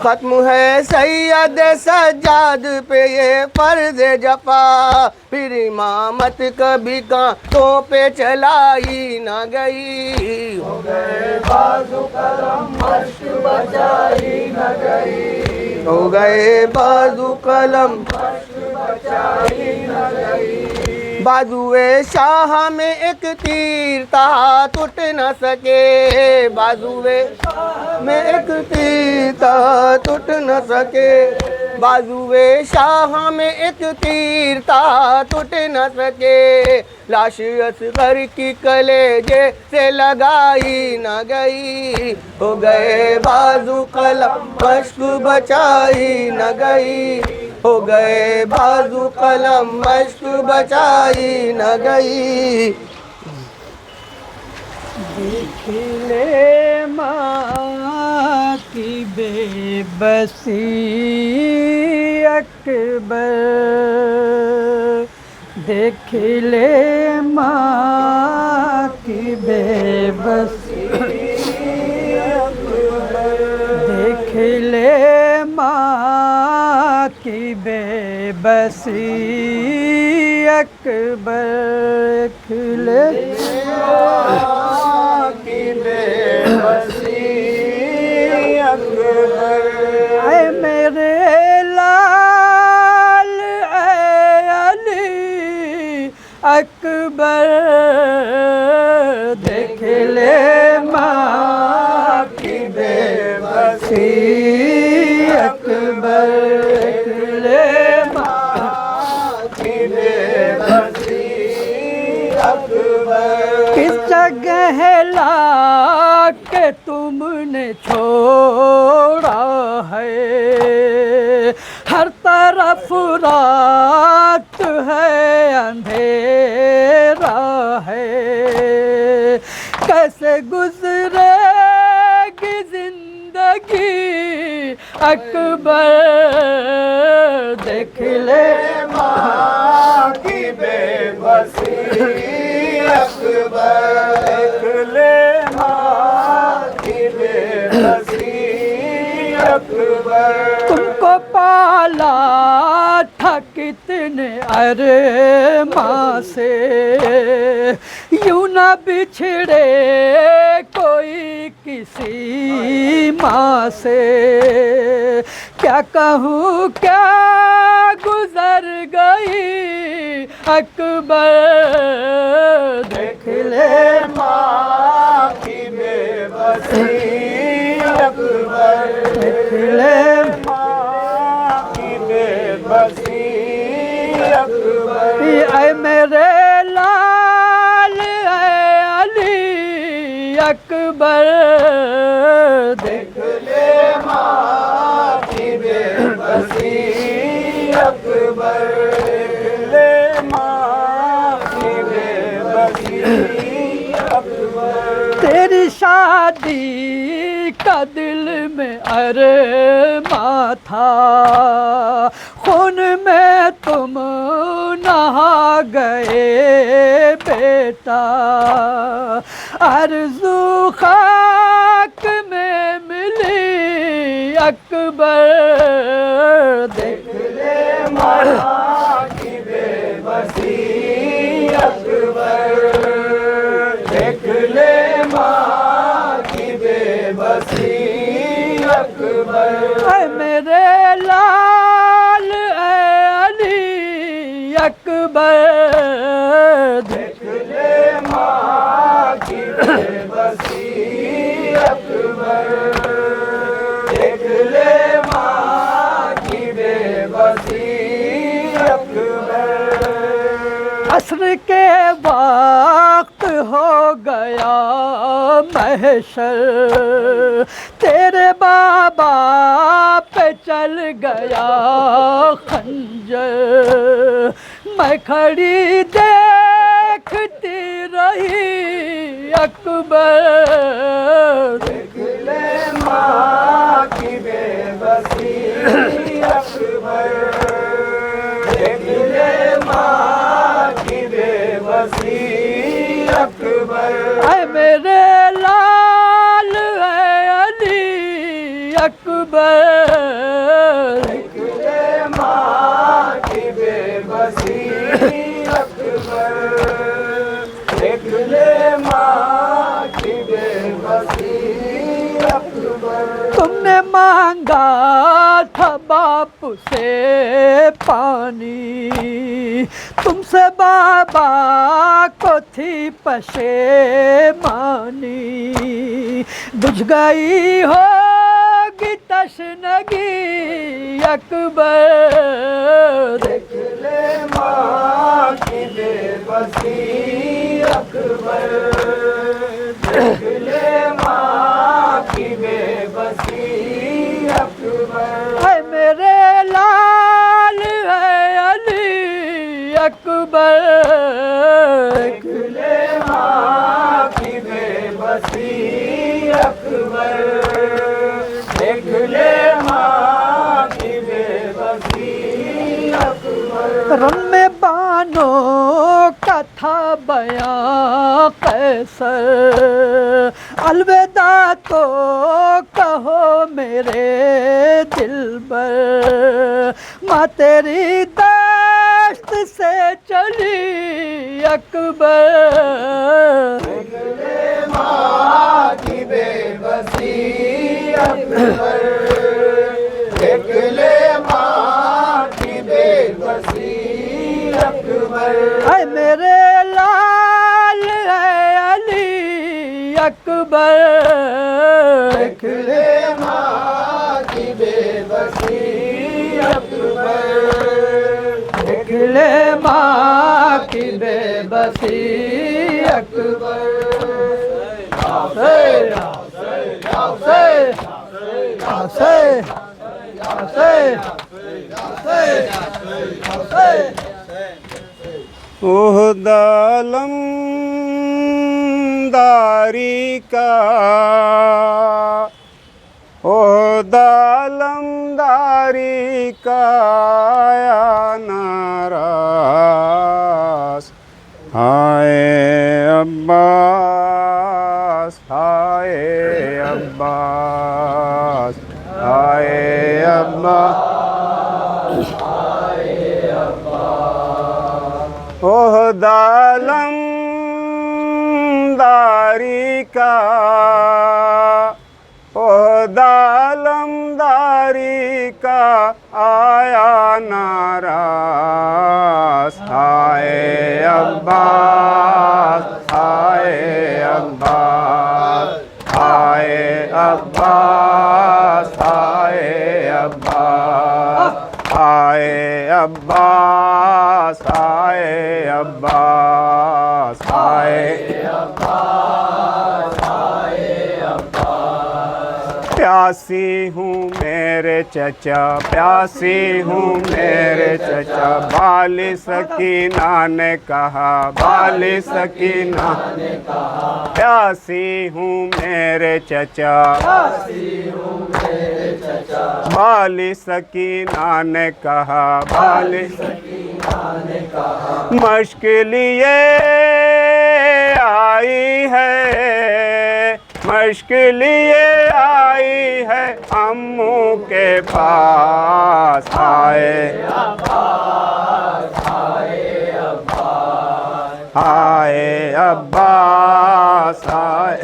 ختم ہے سید سجاد پہ یہ فرض جفا، پھر امامت کبھی کانٹوں پہ چلائی نہ گئی، ہو گئے بازو قلم مشق بچائی نہ گئی، ہو گئے بازو قلم مشق بچائی نہ گئی۔ بازوئے شاہ میں ایک تیر تھا ٹوٹ نہ سکے، بازوئے شاہ میں ایک تیر تھا ٹوٹ نہ سکے، بازوئے شاہ میں ایک تیر تھا ٹوٹ نہ سکے، لاش اصغر کی کلیجے سے لگائی نہ گئی، ہو گئے بازو قلم مشق بچائی نہ گئی، ہو گئے بازو قلم مشق بچائی نہ گئی۔ دیکھ لے ماں کی بے بسی اکبر، دیکھ لے ماں کی بے بسی اکبر، دیکھ لے ماں کی بے بسی اکبر، دیکھ لے ماں کی بے بسی اکبر، اے میرے لال اے علی اکبر، دیکھ لے ماں کی بے بسی اکبر، دیکھ لے ماں کی بے بسی اکبر، کس جگہ لا کے تم نے چھوڑا ہے، ہر طرف رات ہے اندھیرا ہے، کیسے گزرے گی زندگی اکبر دیکھ لے ماں کی بے بسی اکبر دیکھ لے ماں کی بے بسی اکبر تم کو پالا تھا کتنے ارماں سے یوں نہ بچھڑے کوئی کسی ماں سے کیا کہوں کیا گزر گئی اکبر دیکھ لے ماں کی بے بسی اکبر دیکھ لے ماں کی بے بسی اکبر اے میرے لال اے علی اکبر دیکھ لے ماں کی بے بسی اکبر لے ماں کی بے بسی اکبر تیری شادی کا دل میں ارماں تھا خون میں تم نہا گئے بیٹا آرزو خاک میں ملی اکبر دیکھ لے ماں کی بے بسی اکبر دیکھ لے ماں کی بے بسی اکبر اے میرے لال اے علی اکبر دیکھ لے ماں کی بے بسی اکبر دیکھ لے ماں کی بے بسی اکبر عصر کے وقت ہو گیا محشر تیرے بابا پہ چل گیا خنجر میں کھڑی دیکھتی رہی اکبر دیکھ لے ماں کی بے بسی اکبر دیکھ لے ماں کی بے بسی اکبر اے میرے لال اے علی اکبر دیکھ لے ماں کی بے بسی اکبر دیکھ لے ماں کی بے بسی اکبر تم نے مانگا تھا باپ سے پانی تم سے بابا کو تھی پشیمانی بجھ گئی ہوگی تشنگی اکبر دیکھ لے ماں کی بے بسی اکبر دیکھ لے ماں کی بے بسی اکبر اے میرے لال اے علی اکبر دیکھ لے ماں کی بے بسی اکبر دیکھ لے ماں کی بے بسی اکبر رم میں بانوں کا تھا بیاں قیصر الوداع تو کہو میرے دلبر ماں تیری دشت سے چلی اکبر دیکھ لے ماں کی بے بسی اکبر دیکھ لے ماں کی بے بسی اکبر اے میرے لال اے علی اکبر دیکھ لے ماں کی بے بسی اکبر دیکھ لے ماں کی بے بسی اکبر عہدہ علمداری کا عہدہ علمداری کا آیا ناراض، ہائے عباس، ہائے عباس، ہائے عباس، عہدہ علمداری کا، عہدہ علمداری کا آیا ناراض، ہائے عباس، ہائے عباس، ہائے عباس، ہائے عباس، ہائے عباس، ہائے عباس، ہائے پیاسی ہوں میرے چچا، پیاسی ہوں میرے چچا، بال سکینہ نے کہا، بال سکینہ نے کہا، پیاسی ہوں میرے چچا، بال سکینہ نے کہا، بال سکینہ نے کہا، مشق لیے آئی ہے، مشق لیے آئی ہے امّو کے پاس، ہائے عباس، ہائے عباس، ہائے عباس، ہائے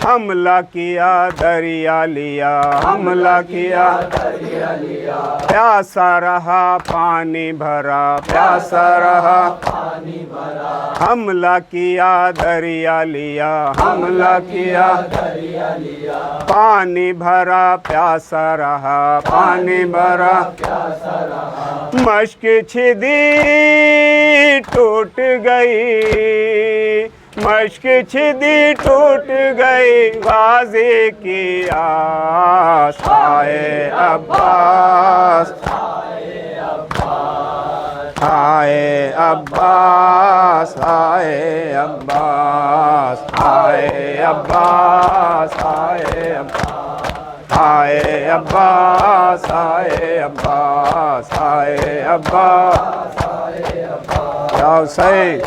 حملہ کیا دریا لیا، حملہ کیا دریا لیا، پیاسا رہا پانی بھرا، پیاسا رہا پانی بھرا، حملہ کیا دریا لیا، حملہ کیا دریا لیا، پانی بھرا پیاسا رہا، پانی بھرا پیاسا رہا، مشق چھدی ٹوٹ گئی، مشق چھدی ٹوٹ گئی غازی کی آس، ہائے عباس، ہائے عباس، ہائے عباس، ہائے عباس، ہائے عباس، ہائے عباس، ہائے عباس، ہائے عباس، ہائے عباس، یا حسین،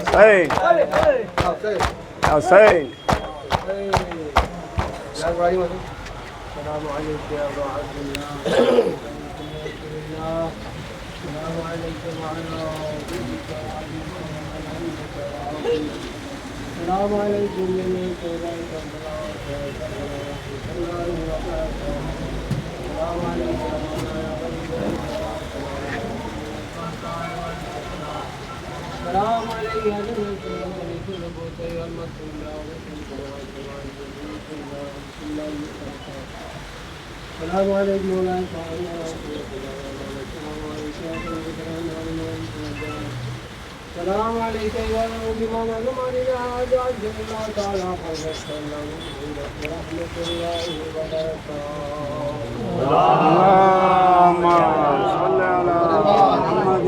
حسین، یا حسین. السلام علیکم یا ابا عبداللہ، السلام علیکم السلام علیکم السلام السلام علیکم بما نظمان الهاد عز الله تعالى فالسلام ورحمة الله وبركاته. اللهم صل على محمد